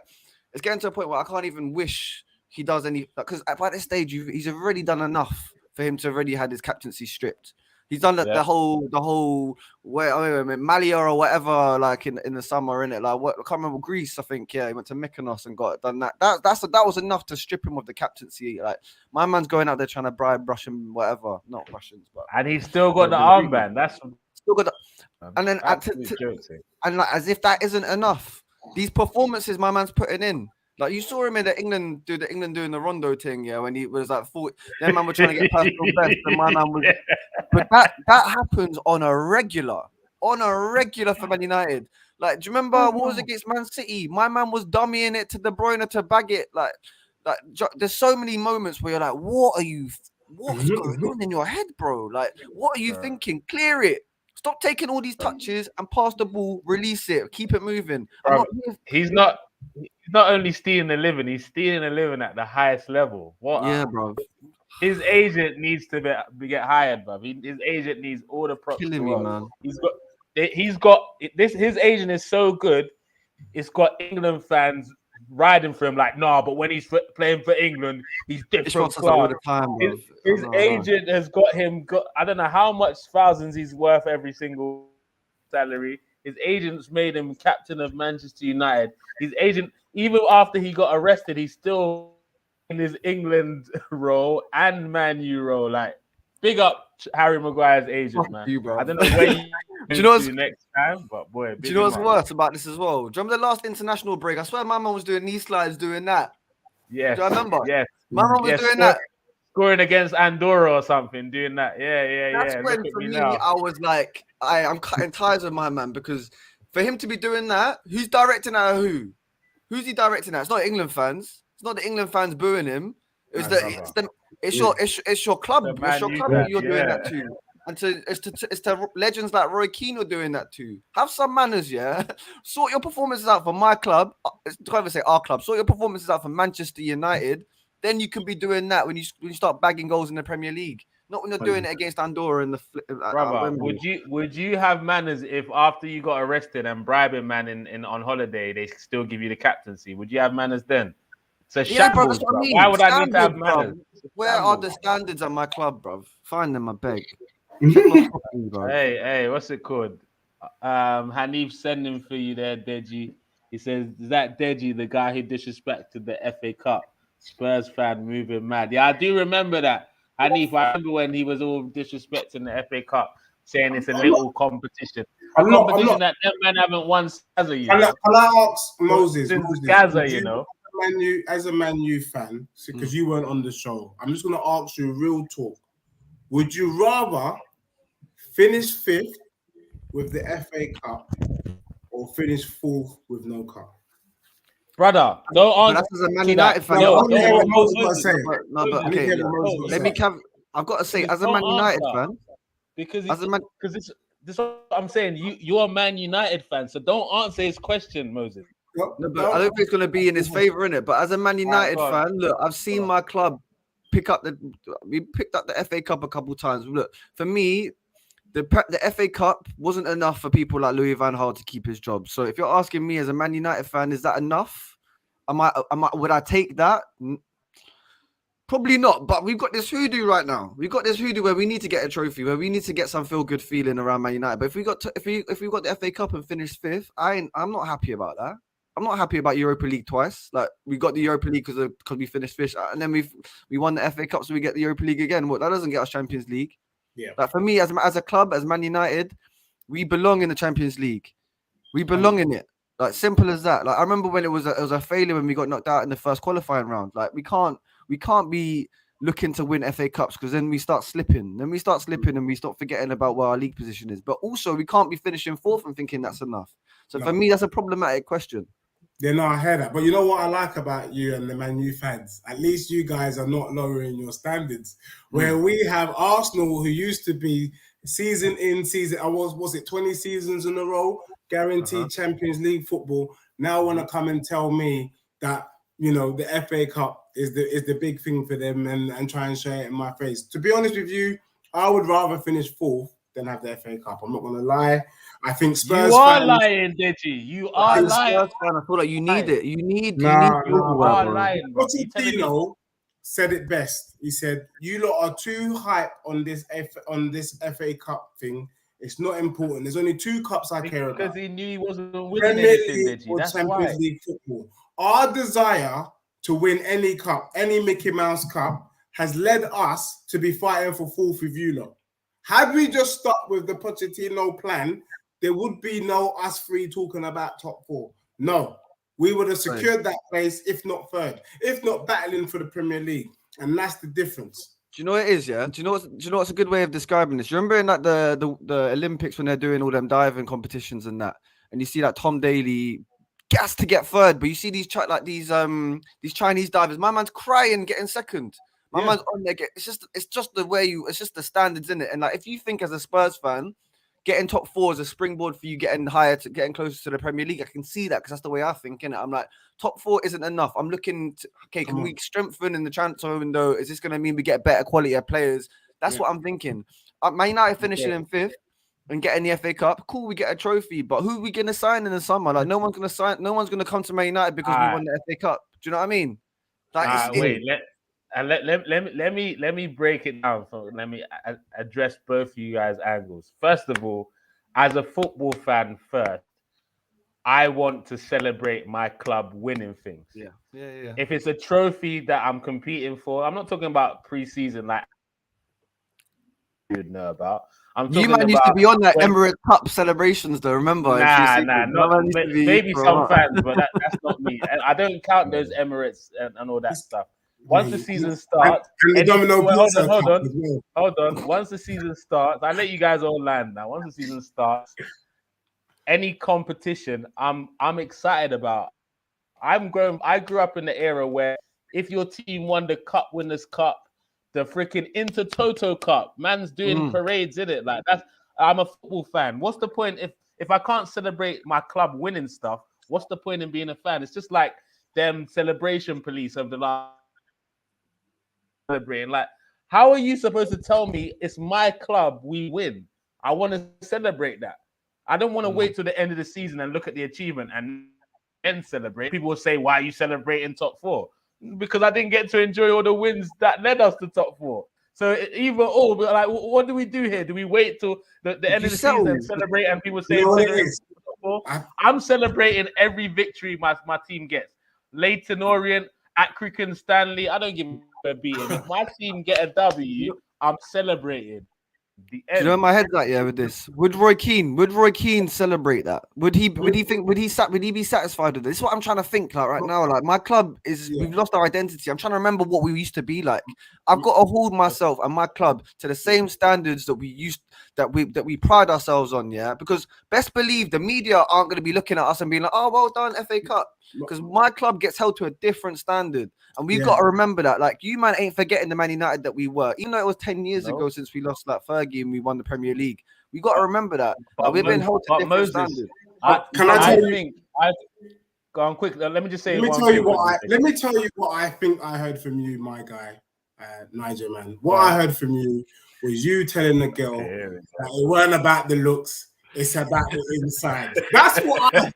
it's getting to a point where I can't even wish he does any. Because by this stage, he's already done enough for him to already had his captaincy stripped. He's done the whole Malia or whatever, like in the summer, innit? Like, what, I can't remember, Greece, I think. Yeah, he went to Mykonos and done that. That was enough to strip him of the captaincy. Like, my man's going out there trying to bribe Russian, whatever, not Russians, but and he's still got the armband. That's still got the. And then and like, as if that isn't enough, these performances my man's putting in. Like, you saw him in the England doing the Rondo thing, yeah, when he was like 40. That man was trying to get personal best, and my man was. But that happens on a regular for Man United. Like, do you remember what was it against Man City? My man was dummying it to De Bruyne to bag it. Like there's so many moments where you're like, what's going on in your head, bro? Like, what are you thinking? Clear it. Stop taking all these touches and pass the ball, release it, keep it moving. He's not only stealing the living, he's stealing the living at the highest level. Yeah, bro. His agent needs to get hired, bro. His agent needs all the props. Killing me, man. He's got this. His agent is so good. It's got England fans riding for him like, nah, but when he's playing for England, he's different. All the time, his agent has got him. I don't know how much thousands he's worth every single salary. His agent's made him captain of Manchester United. His agent, even after he got arrested, he's still in his England role and Man U role. Like, big up Harry Maguire's agent, man. I don't know where you do you know what's next time, but boy, do you know what's worse about this as well? Do you remember the last international break? I swear my man was doing knee slides doing that. Yeah. Do I remember? Yes. My man was doing that. scoring against Andorra or something, doing that. Yeah. That's Look when, at for me me, now. I was like, I'm cutting ties with my man, because for him to be doing that, who's directing at who? Who's he directing at? It's not England fans. It's not the England fans booing him. It's your club. It's your club that you're doing that to. And it's to legends like Roy Keane are doing that too. Have some manners, yeah. Sort your performances out for my club. Can't even say our club. Sort your performances out for Manchester United. Then you can be doing that when you start bagging goals in the Premier League. Not when you're doing it against Andorra in the Brother, would you have manners if after you got arrested and bribing man in on holiday they still give you the captaincy? Would you have manners then? So bro, that's what I mean. Why would I need to have manners? Where are the standards at my club, bro? Find them, I beg. Check my property, bro. Hey, what's it called? Hanif sending for you there, Deji. He says, is that Deji, the guy who disrespected the FA Cup? Spurs fan moving mad. Yeah, I do remember that. Hanif, I remember when he was all disrespecting the FA Cup, saying it's a little competition. A competition that them men haven't won Gaza, you know. Can I ask Moses, Gaza, you know. As a Man U fan, because you weren't on the show, I'm just going to ask you real talk. Would you rather finish 5th with the FA Cup or finish 4th with no cup? Brother, don't answer. That's as a Man United fan. Let me have. I've got to say, as a Man United fan, because this is what I'm saying. You're a Man United fan, so don't answer his question, Moses. No, but I don't think it's going to be in his favor, innit? But as a Man United fan, look, I've seen my club picked up the FA Cup a couple times. Look, for me, the FA Cup wasn't enough for people like Louis van Gaal to keep his job. So if you're asking me as a Man United fan, is that enough? Would I take that? Probably not. But we've got this hoodoo right now. We've got this hoodoo where we need to get a trophy, where we need to get some feel good feeling around Man United. But if we got the FA Cup and finished 5th, I'm not happy about that. I'm not happy about Europa League twice. Like, we got the Europa League because we finished 5th, and then we won the FA Cup, so we get the Europa League again. Well, that doesn't get us Champions League. Yeah. Like, for me, as a club, as Man United, we belong in the Champions League. We belong in it. Like, simple as that. Like, I remember when it was a failure when we got knocked out in the first qualifying round. Like, we can't be looking to win FA Cups, because then we start slipping. And we start forgetting about where our league position is. But also, we can't be finishing 4th and thinking that's enough. So for me, that's a problematic question. Yeah, no, I hear that. But you know what I like about you and the Man U fans? At least you guys are not lowering your standards. Where we have Arsenal, who used to be season in, season out, was it 20 seasons in a row, guaranteed Champions League football, now want to come and tell me that, you know, the FA Cup is the big thing for them and try and share it in my face. To be honest with you, I would rather finish 4th than have the FA Cup. I'm not going to lie. I think Spurs You are lying, Deji. You are lying. I feel like you need it. You need you are lying, bro. Pochettino said it best. He said, "You lot are too hype on this FA Cup thing. It's not important. There's only 2 cups I care about." Because he knew he wasn't winning anything, Deji. That's Champions League football. Our desire to win any cup, any Mickey Mouse Cup, has led us to be fighting for 4th with you lot. Had we just stuck with the Pochettino plan, there would be no us 3 talking about top 4. No, we would have secured that place, if not 3rd, if not battling for the Premier League, and that's the difference. Do you know what it is? Yeah. Do you know what's a good way of describing this? You remember in like the Olympics when they're doing all them diving competitions and that, and you see like Tom Daly gas to get 3rd, but you see these Chinese divers. My man's crying getting 2nd. My man's on there. It's just the standards in it. And like, if you think as a Spurs fan, getting top 4 is a springboard for you getting getting closer to the Premier League, I can see that, because that's the way I think, innit? I'm like, top 4 isn't enough. I'm looking to, can we strengthen in the transfer window? Is this going to mean we get better quality of players? That's what I'm thinking. Man United finishing in 5th and getting the FA Cup, cool, we get a trophy, but who are we going to sign in the summer? Like, no one's going to come to Man United because we won the FA Cup. Do you know what I mean? Let me break it down. So let me address both of you guys' angles. First of all, as a football fan, first, I want to celebrate my club winning things. Yeah. If it's a trophy that I'm competing for, I'm not talking about pre-season like you'd know about. You might used to be on that Emirates Cup celebrations, though. Remember? Maybe some fans, but that's not me. I don't count those Emirates and all that stuff. Once the season starts, and the Domino Pizza hold Cup on. as well. Hold on. Once the season starts, I let you guys all land now. Once the season starts, any competition, I'm excited about. I grew up in the era where if your team won the Cup Winners' Cup, the freaking Intertoto Cup, man's doing parades in it. Like that's. I'm a football fan. What's the point if I can't celebrate my club winning stuff? What's the point in being a fan? It's just like them celebration police of the last celebrating. Like, how are you supposed to tell me it's my club, we win? I want to celebrate that. I don't want to wait till the end of the season and look at the achievement and then celebrate. People will say, why are you celebrating top four? Because I didn't get to enjoy all the wins that led us to top four. So either or, but like, what do we do here? Do we wait till the end of the season and celebrate and people say, I'm celebrating every victory my team gets. Leighton Orient, at Cricken Stanley, I don't give a beating. If my team get a W, I'm celebrating. Do you know where my head's at? Yeah, with this, would Roy Keane celebrate that? Would he be satisfied with this? This is what I'm trying to think like right now. Like my club we've lost our identity. I'm trying to remember what we used to be like. I've got to hold myself and my club to the same standards that we pride ourselves on. Yeah, because best believe the media aren't going to be looking at us and being like, oh, well done, FA Cup. Because my club gets held to a different standard. And we've got to remember that. Like, you, man, ain't forgetting the Man United that we were. Even though it was 10 years ago since we lost like Fergie and we won the Premier League. We got to remember that. Like, we've been held to different standards. Go on quick. Let me just say. Let me tell you what I think I heard from you, my guy, Niger, man. What I heard from you was you telling the girl that it weren't about the looks, it's about the inside. That's what I heard.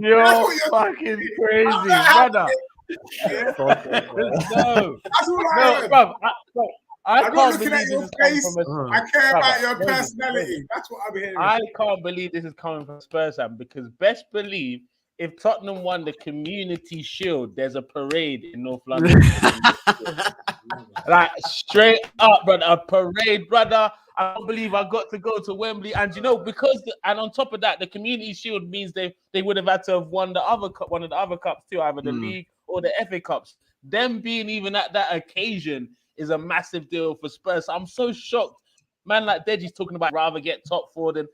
You're fucking crazy, brother. No, bro. I'm not looking at your face. I care about your personality. That's what I'm hearing. I can't believe this is coming from Spurs fan, because best believe if Tottenham won the Community Shield, there's a parade in North London. Like straight up, brother, a parade, brother. I don't believe I got to go to Wembley, and you know, and on top of that, the Community Shield means they would have had to have won one of the other cups too, either the league or the FA Cups. Them being even at that occasion is a massive deal for Spurs. I'm so shocked. Man like Deji's talking about rather get top four than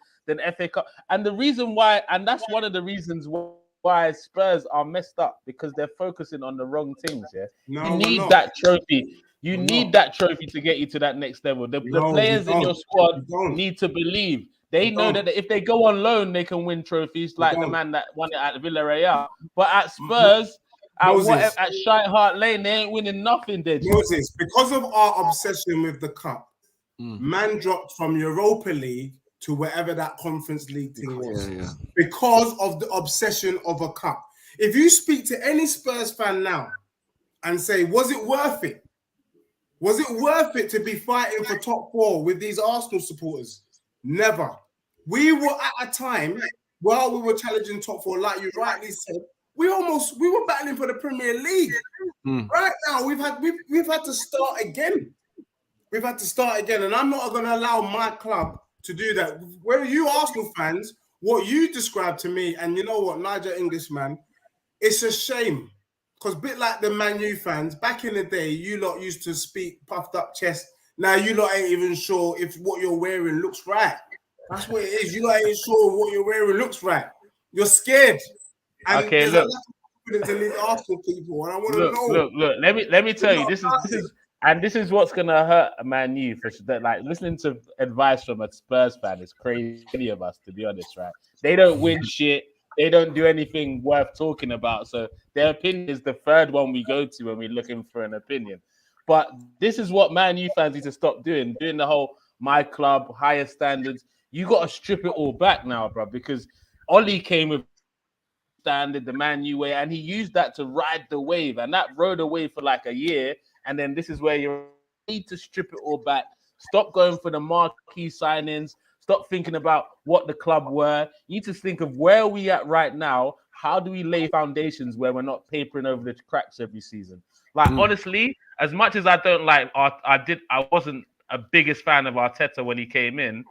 FA Cup. And the reason why, and that's one of the reasons why Spurs are messed up, because they're focusing on the wrong things. Yeah, you need that trophy. You need that trophy to get you to that next level. The players in your squad need to believe. They know that if they go on loan, they can win trophies, like the man that won it at Villarreal. But at Spurs, at Shite Hart Lane, they ain't winning nothing, Deji. Moses, because of our obsession with the cup, man dropped from Europa League to wherever that Conference League thing was. Because of the obsession of a cup. If you speak to any Spurs fan now and say, was it worth it? Was it worth it to be fighting for top four with these Arsenal supporters? Never. We were at a time while we were challenging top four, like you rightly said, we were battling for the Premier League. Right now, we've had to start again. We've had to start again, and I'm not going to allow my club to do that. Where you Arsenal fans, what you described to me, and you know what, NigerianEnglishman, it's a shame. Because a bit like the Man U fans, back in the day, you lot used to speak puffed up chest. Now you lot ain't even sure if what you're wearing looks right. That's what it is. You lot ain't sure what you're wearing looks right. You're scared. And okay, look. Confidence in these Arsenal people, and I want to know. Look. Let me tell you, this is what's gonna hurt a Man U for that. Like listening to advice from a Spurs fan is crazy. Any of us, to be honest, right? They don't win shit. They don't do anything worth talking about. So their opinion is the third one we go to when we're looking for an opinion. But this is what Man U fans need to stop doing the whole my club, higher standards. You got to strip it all back now, bro, because Oli came with standard, the Man U way, and he used that to ride the wave, and that rode a wave for like a year. And then this is where you need to strip it all back. Stop going for the marquee signings. Stop thinking about what the club were. You need to think of where we at right now. How do we lay foundations where we're not papering over the cracks every season? Like, honestly, as much as I don't like, I wasn't a biggest fan of Arteta when he came in.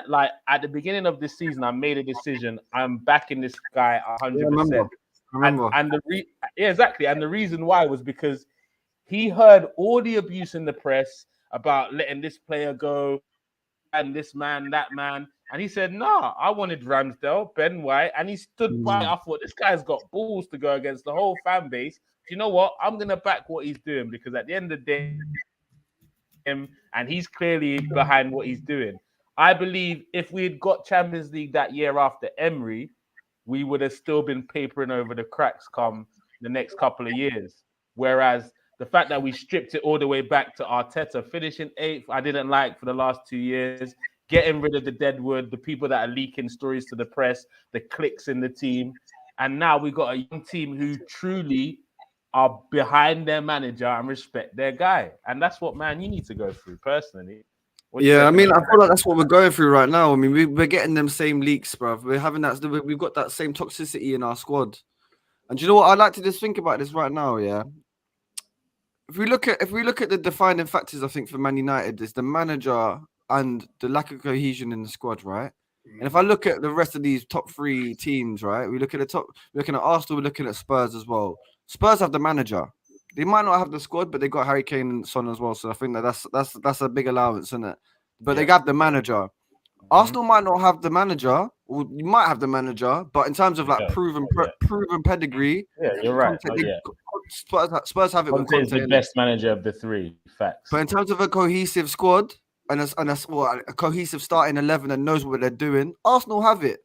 Like, at the beginning of this season, I made a decision. I'm backing this guy 100%. remember. Exactly. And the reason why was because he heard all the abuse in the press about letting this player go and this man, that man. And he said, nah, I wanted Ramsdale, Ben White. And he stood by it. I thought, this guy's got balls to go against the whole fan base. You know what? I'm going to back what he's doing because at the end of the day, and he's clearly behind what he's doing. I believe if we had got Champions League that year after Emery, we would have still been papering over the cracks come the next couple of years. Whereas the fact that we stripped it all the way back to Arteta, finishing 8th, I didn't like for the last 2 years, getting rid of the deadwood, the people that are leaking stories to the press, the cliques in the team. And now we've got a young team who truly are behind their manager and respect their guy. And that's what, man, you need to go through personally. Yeah, I mean, I feel like that's what we're going through right now. I mean, we're getting them same leaks, bruv. We're having that. We've got that same toxicity in our squad. And do you know what? I'd like to just think about this right now. Yeah, if we look at the defining factors, I think for Man United is the manager and the lack of cohesion in the squad, right? And if I look at the rest of these top 3 teams, right, we're looking at Arsenal, we're looking at Spurs as well. Spurs have the manager. They might not have the squad, but they got Harry Kane and Son as well. So I think that's a big allowance, isn't it? But they got the manager. Arsenal might not have the manager, or you might have the manager, but in terms of like proven pedigree, you're right. Spurs have it. Conte is the best manager of the 3. Facts. But in terms of a cohesive squad and a cohesive starting 11 that knows what they're doing, Arsenal have it.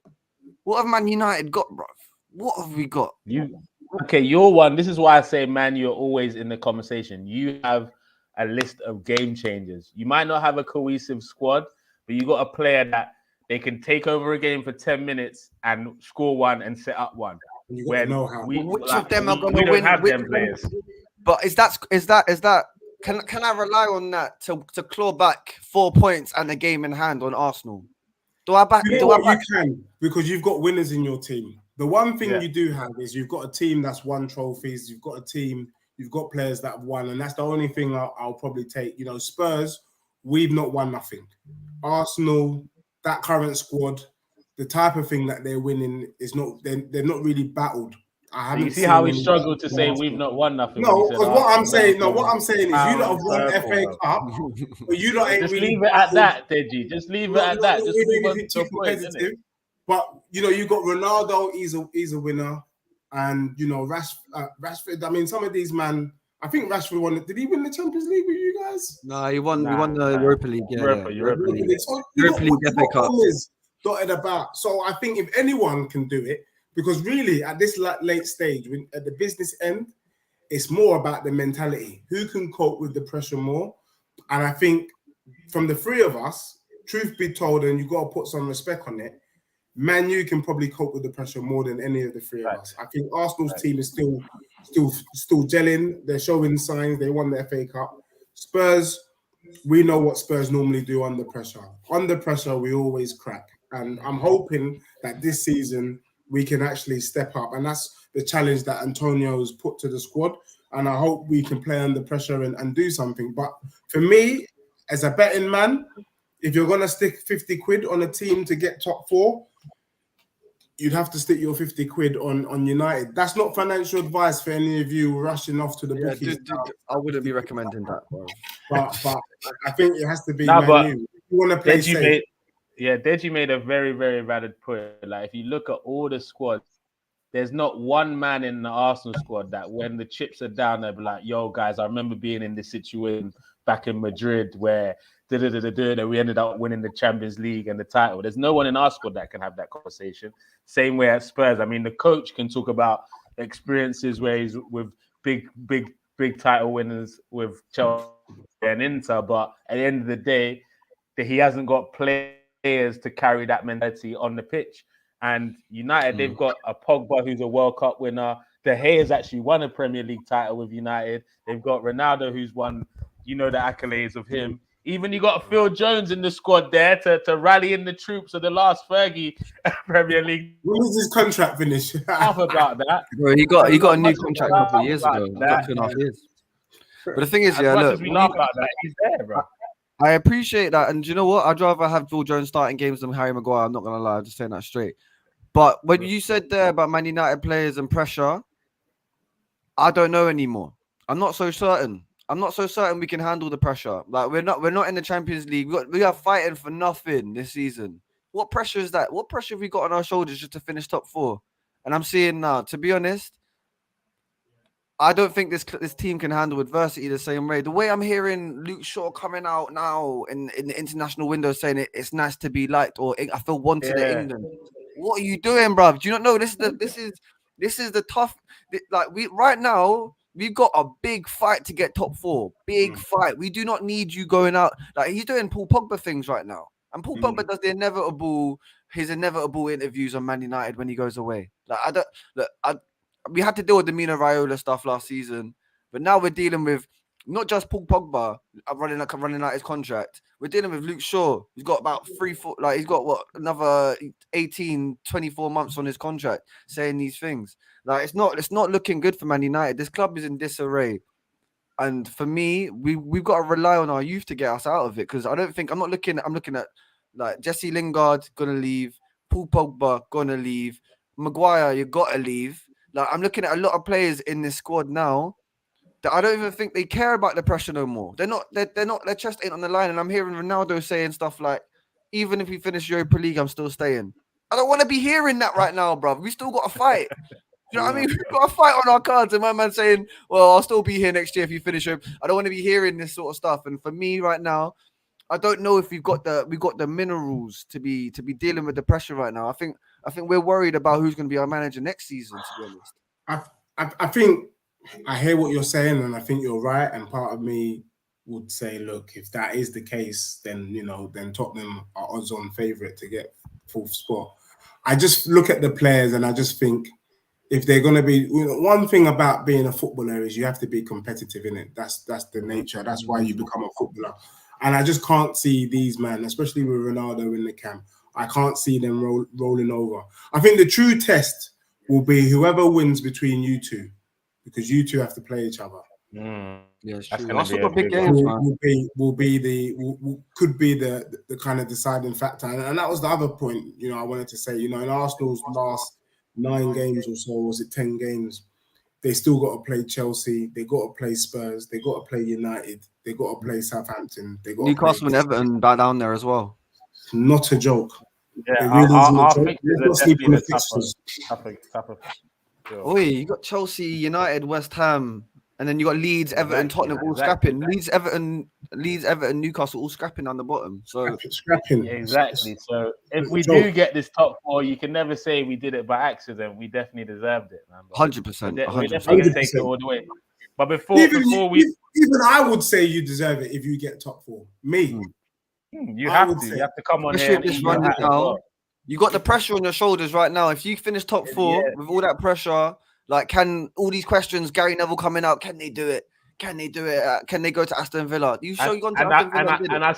What have Man United got, bro? What have we got? You're one. This is why I say, man, you're always in the conversation. You have a list of game changers. You might not have a cohesive squad, but you got a player that they can take over a game for 10 minutes and score one and set up one. You got to know how. Which of them are going to win? We don't have them players. But is that? Can I rely on that to claw back 4 points and a game in hand on Arsenal? Do I back? You can, because you've got winners in your team. The one thing you do have is you've got a team that's won trophies. You've got a team. You've got players that have won, and that's the only thing I'll probably take. You know, Spurs, we've not won nothing. Arsenal, that current squad, the type of thing that they're winning is not. They're not really battled. I haven't. You see how we struggled to say we've not won nothing. No, because what I'm saying is you lot have won FA Cup, but you lot ain't just really. Leave it at that, Deji. Just leave it at that. Just move on to a point, innit? But you know, you got Ronaldo. He's a winner, and you know Rashford. I mean, some of these man. I think Rashford won. Did he win the Champions League with you guys? No, he won. He won the Europa League. Yeah, Europa League. Europa League FA Cup. Dotted about. So I think if anyone can do it, because really at this late stage, at the business end, it's more about the mentality. Who can cope with the pressure more? And I think from the 3 of us, truth be told, and you got to put some respect on it, Man U can probably cope with the pressure more than any of the 3 of us. I think Arsenal's team is still gelling. They're showing signs. They won the FA Cup. Spurs, we know what Spurs normally do under pressure. Under pressure, we always crack. And I'm hoping that this season we can actually step up. And that's the challenge that Antonio's put to the squad. And I hope we can play under pressure and do something. But for me, as a betting man, if you're going to stick 50 quid on a team to get top 4, you'd have to stick your 50 quid on United. That's not financial advice for any of you rushing off to the bookies. I wouldn't be recommending that, bro. But I think it has to be Man U. You want to play safe. Deji made a very, very valid point. Like, if you look at all the squads, there's not one man in the Arsenal squad that when the chips are down, they'll be like, yo, guys, I remember being in this situation back in Madrid where and we ended up winning the Champions League and the title. There's no one in our squad that can have that conversation. Same way at Spurs. I mean, the coach can talk about experiences where he's with big title winners with Chelsea and Inter, but at the end of the day, he hasn't got players to carry that mentality on the pitch. And United, they've got a Pogba who's a World Cup winner. De Gea has actually won a Premier League title with United. They've got Ronaldo who's won, the accolades of him. Even you got Phil Jones in the squad there to rally in the troops of the last Fergie Premier League. When was his contract finish? Half about that. Bro, he got a new contract a couple of years ago. 2.5 years. But the thing is, as much as we laugh about that, he's there, bro. I appreciate that. And do you know what? I'd rather have Phil Jones starting games than Harry Maguire. I'm not going to lie. I'm just saying that straight. But when you said there about Man United players and pressure, I don't know anymore. I'm not so certain. I'm not so certain we can handle the pressure. Like we're not in the Champions League. We are fighting for nothing this season. What pressure is that? What pressure have we got on our shoulders just to finish top 4? And I'm seeing now, to be honest, I don't think this team can handle adversity the same way. The way I'm hearing Luke Shaw coming out now in the international window saying it's nice to be liked, or I feel wanted at England. What are you doing, bruv? Do you not know this is the tough, like right now we've got a big fight to get top 4. Big fight. We do not need you going out. Like he's doing Paul Pogba things right now. And Paul Pogba does his inevitable interviews on Man United when he goes away. Like we had to deal with the Mino Raiola stuff last season, but now we're dealing with not just Paul Pogba running out his contract. We're dealing with Luke Shaw. He's got about 3-4, like he's got another 18, 24 months on his contract saying these things. Like it's not looking good for Man United. This club is in disarray. And for me, we've got to rely on our youth to get us out of it. Because I'm looking at like Jesse Lingard gonna leave, Paul Pogba gonna leave, Maguire, you gotta leave. Like I'm looking at a lot of players in this squad now that I don't even think they care about the pressure no more. They're not, their chest ain't on the line. And I'm hearing Ronaldo saying stuff like, even if we finish Europa League, I'm still staying. I don't want to be hearing that right now, bro. We still got to fight. You know what I mean? We've got to fight on our cards. And my man saying, well, I'll still be here next year if you finish Europe. I don't want to be hearing this sort of stuff. And for me right now, I don't know if we've got the minerals to be dealing with the pressure right now. I think we're worried about who's going to be our manager next season, to be honest. I think I hear what you're saying, and I think you're right. And part of me would say, look, if that is the case, then then Tottenham are odds-on favourite to get 4th spot. I just look at the players, and I just think if they're going to be, one thing about being a footballer is you have to be competitive in it. That's the nature. That's why you become a footballer. And I just can't see these men, especially with Ronaldo in the camp. I can't see them rolling over. I think the true test will be whoever wins between you two, because you two have to play each other. Yeah, it's true. That's That's a big games, man. Could be the kind of deciding factor. And that was the other point, I wanted to say, in Arsenal's last 9 games or so, was it 10 games? They still got to play Chelsea. They got to play Spurs. They got to play United. They got to play Southampton. They got Newcastle and Everton back down there as well. Not a joke. Yeah, it really our isn't a joke. fixtures are definitely the tougher. Oh, you got Chelsea, United, West Ham, and then you got Leeds, Everton, Tottenham all scrapping. Leeds, Everton, Newcastle all scrapping on the bottom. So scrapping. Exactly. So if we do get this top 4, you can never say we did it by accident. We definitely deserved it, man. 100%. We're definitely gonna take it all the way. But before we even I would say you deserve it if you get top 4. Me. You have to come on here. You got the pressure on your shoulders right now. If you finish top 4 with all that pressure, like, can all these questions, Gary Neville coming out, can they do it? Can they do it? Can they go to Aston Villa? You show you gone to Aston Villa. And I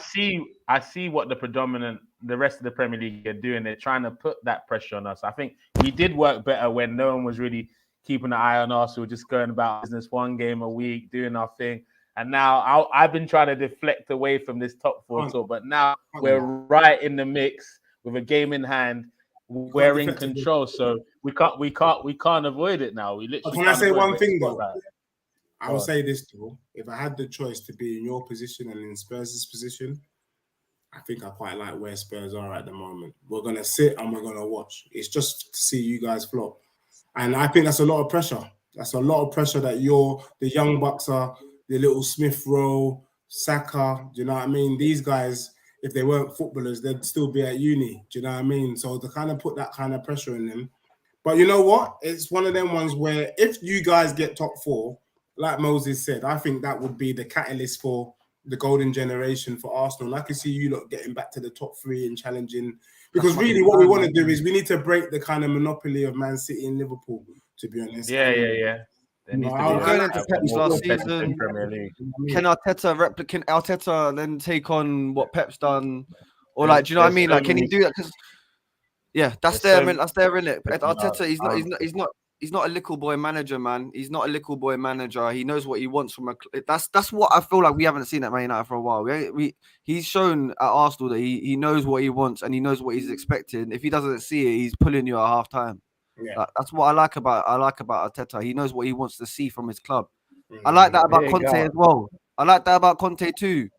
see what the rest of the Premier League are doing. They're trying to put that pressure on us. I think we did work better when no one was really keeping an eye on us. We were just going about business, 1 game a week, doing our thing. And now I've been trying to deflect away from this top 4 talk, but now we're right in the mix with a game in hand. We're in control, so we can't avoid it now. We literally. Can I say one thing though? I will say this though: if I had the choice to be in your position and in Spurs' position, I think I quite like where Spurs are at the moment. We're gonna sit and we're gonna watch. It's just to see you guys flop, and I think that's a lot of pressure. That's a lot of pressure that the young bucks are. The little Smith Rowe, Saka, do you know what I mean? These guys, if they weren't footballers, they'd still be at uni. Do you know what I mean? So to kind of put that kind of pressure on them. But you know what? It's one of them ones where if you guys get top 4, like Moses said, I think that would be the catalyst for the golden generation for Arsenal. I can see you lot getting back to the top 3 and challenging. Because really what we want to do is we need to break the kind of monopoly of Man City and Liverpool, to be honest. Yeah. Going into Pep's last season, can Arteta then take on what Pep's done, or like, do you know what I mean? Like, can he do that? Because that's there, innit? Arteta, he's not He's not a little boy manager, man. He's not a little boy manager. He knows what he wants from a. That's what I feel like we haven't seen at Man United for a while. He's shown at Arsenal that he knows what he wants and he knows what he's expecting. If he doesn't see it, he's pulling you at half time. Yeah. That's what I like about Arteta. He knows what he wants to see from his club. I like that about Conte as well. I like that about Conte too.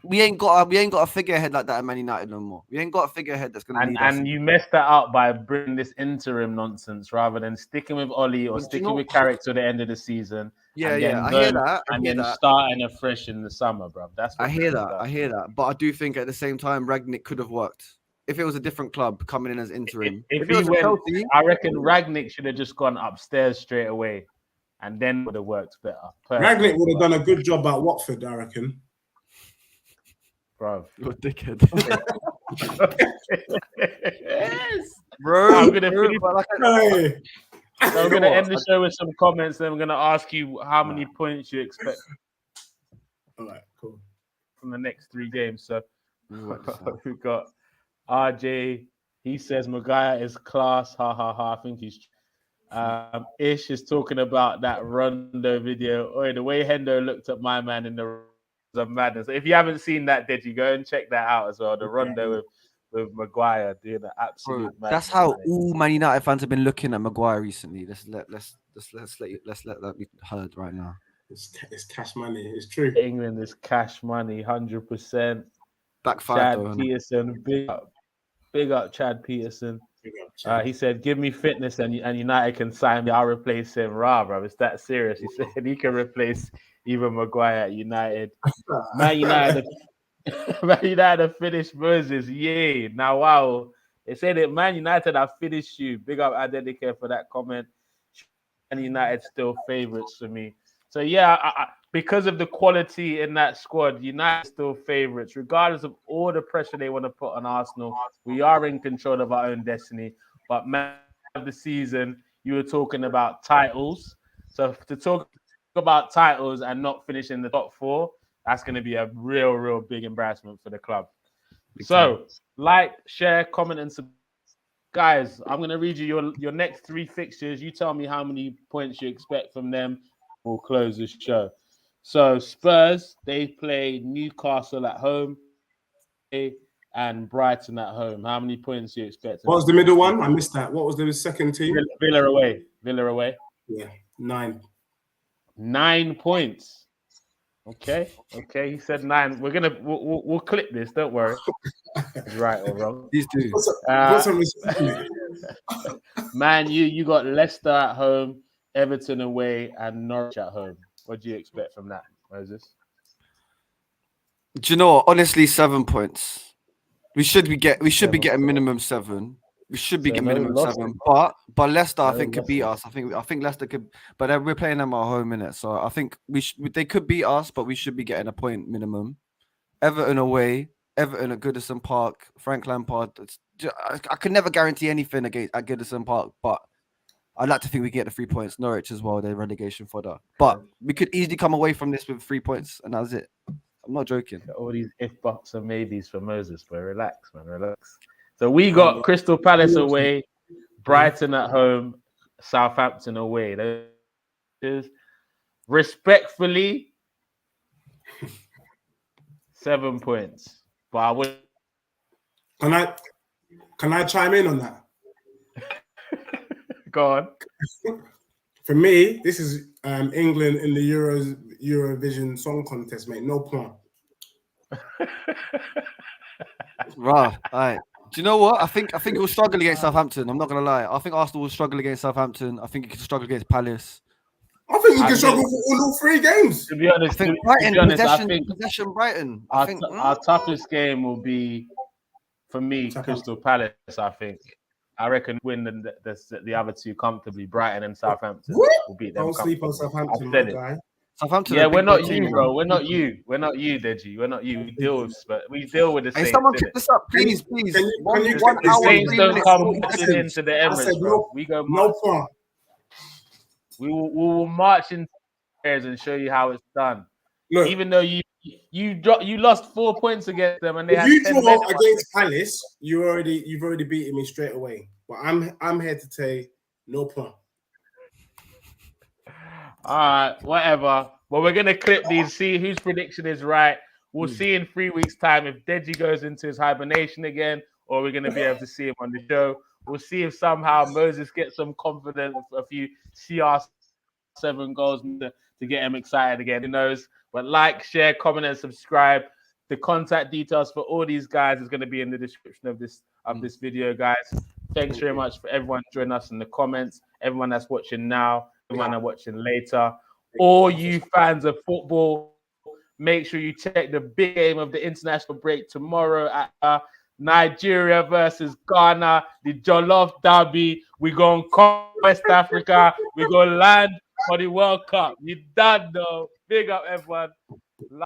We ain't got a figurehead like that at Man United no more. We ain't got a figurehead that's gonna lead us. And you messed that up by bringing this interim nonsense rather than sticking with Oli or sticking with Carrick to the end of the season. I hear that. And then starting afresh in the summer, bro. That's what I hear that. But I do think at the same time, Ragnick could have worked. If it was a different club coming in as interim. If he went, Chelsea, I reckon Ragnick should have just gone upstairs straight away, and then would have worked better. Ragnick would have done a good job at Watford, I reckon. Bro, you're a dickhead. Yes, bro. I'm gonna end the show with some comments. Then I'm gonna ask you how many points you expect. All right, cool. From the next 3 games. So we've got RJ. He says Maguire is class. Ha ha ha. I think he's. Ish is talking about that Rondo video. Oh, the way Hendo looked at my man in the of madness. If you haven't seen that, Deji, go and check that out as well. The Rondo with Maguire doing the absolute. That's how all Man United fans have been looking at Maguire recently. Let's let that be heard right now. It's cash money. It's true. England is cash money, 100%. Backfired. Chad Peterson, big up Chad Peterson. He said, "Give me fitness and United can sign me. I'll replace him." Rah, bro. It's that serious. He said he can replace even Maguire at United. Man United have finished Moses. Yay. Now, wow. They said that Man United have finished you. Big up Adelike for that comment. Man United still favourites for me. So, yeah, because of the quality in that squad, United still favourites. Regardless of all the pressure they want to put on Arsenal, we are in control of our own destiny. But man of the season, you were talking about titles. So to talk about titles and not finish in the top 4, that's going to be a real big embarrassment for the club. So, like, share, comment, and subscribe. Guys, I'm going to read you your next 3 fixtures. You tell me how many points you expect from them. We'll close this show. So, Spurs, they play Newcastle at home and Brighton at home. How many points do you expect? What was the middle one? I missed that. What was the second team? Villa away. Yeah, 9. 9 points. Okay. He said 9. We'll clip this. Don't worry. Right or wrong. These two. Man, you got Leicester at home, Everton away, and Norwich at home. What do you expect from that, Moses? Do you know what? Honestly, 7 points. We should be getting minimum 7. We should be getting minimum 7. But Leicester, I think, could beat us. I think Leicester could, but we're playing them at home, innit? So I think they could beat us, but we should be getting a point minimum. Everton away, Everton at Goodison Park, Frank Lampard. I could never guarantee anything at Goodison Park, but I'd like to think we get the 3 points. Norwich as well, they're relegation fodder. But we could easily come away from this with 3 points, and that's it. I'm not joking. All these if buts and maybes for Moses, but relax, man, relax. So we got Crystal Palace away, Brighton at home, Southampton away. Those respectfully 7 points. But I would. Can I chime in on that? Go on. For me, this is England in the Eurovision Song Contest, mate. No point. Right. All right. Do you know what? I think it will struggle against Southampton. I'm not gonna lie. I think Arsenal will struggle against Southampton. I think it can struggle against Palace. I think you can struggle for all 3 games. To be honest, possession Brighton. Our toughest game will be, for me, Crystal Palace. I reckon win the other 2 comfortably. Brighton and Southampton will beat them. Don't sleep on Southampton, my guy. Southampton. Yeah, we're not you, bro. We're not you, Deji. We're not you. We deal with the Saints. Hey, someone pick this up, please. Can you the Saints don't come marching into the Emirates, bro. We go. No point. We will march into the areas and show you how it's done. Look, even though you lost 4 points against them, and they had 10 draw against Palace, you've already beaten me straight away. But I'm here to say no point. All right, whatever. Well, we're gonna clip these, see whose prediction is right. We'll see in 3 weeks' time if Deji goes into his hibernation again, or we're gonna be able to see him on the show. We'll see if somehow Moses gets some confidence, a few CR7 goals to get him excited again. Who knows? But like, share, comment, and subscribe. The contact details for all these guys is going to be in the description of this video, guys. Thanks very much for everyone joining us in the comments. Everyone that's watching now, everyone that's watching later. All you fans of football, make sure you check the big game of the international break tomorrow at Nigeria versus Ghana, the Jollof Derby. We're going to come West Africa. We're going to land for the World Cup. You done, though. Big up, everyone.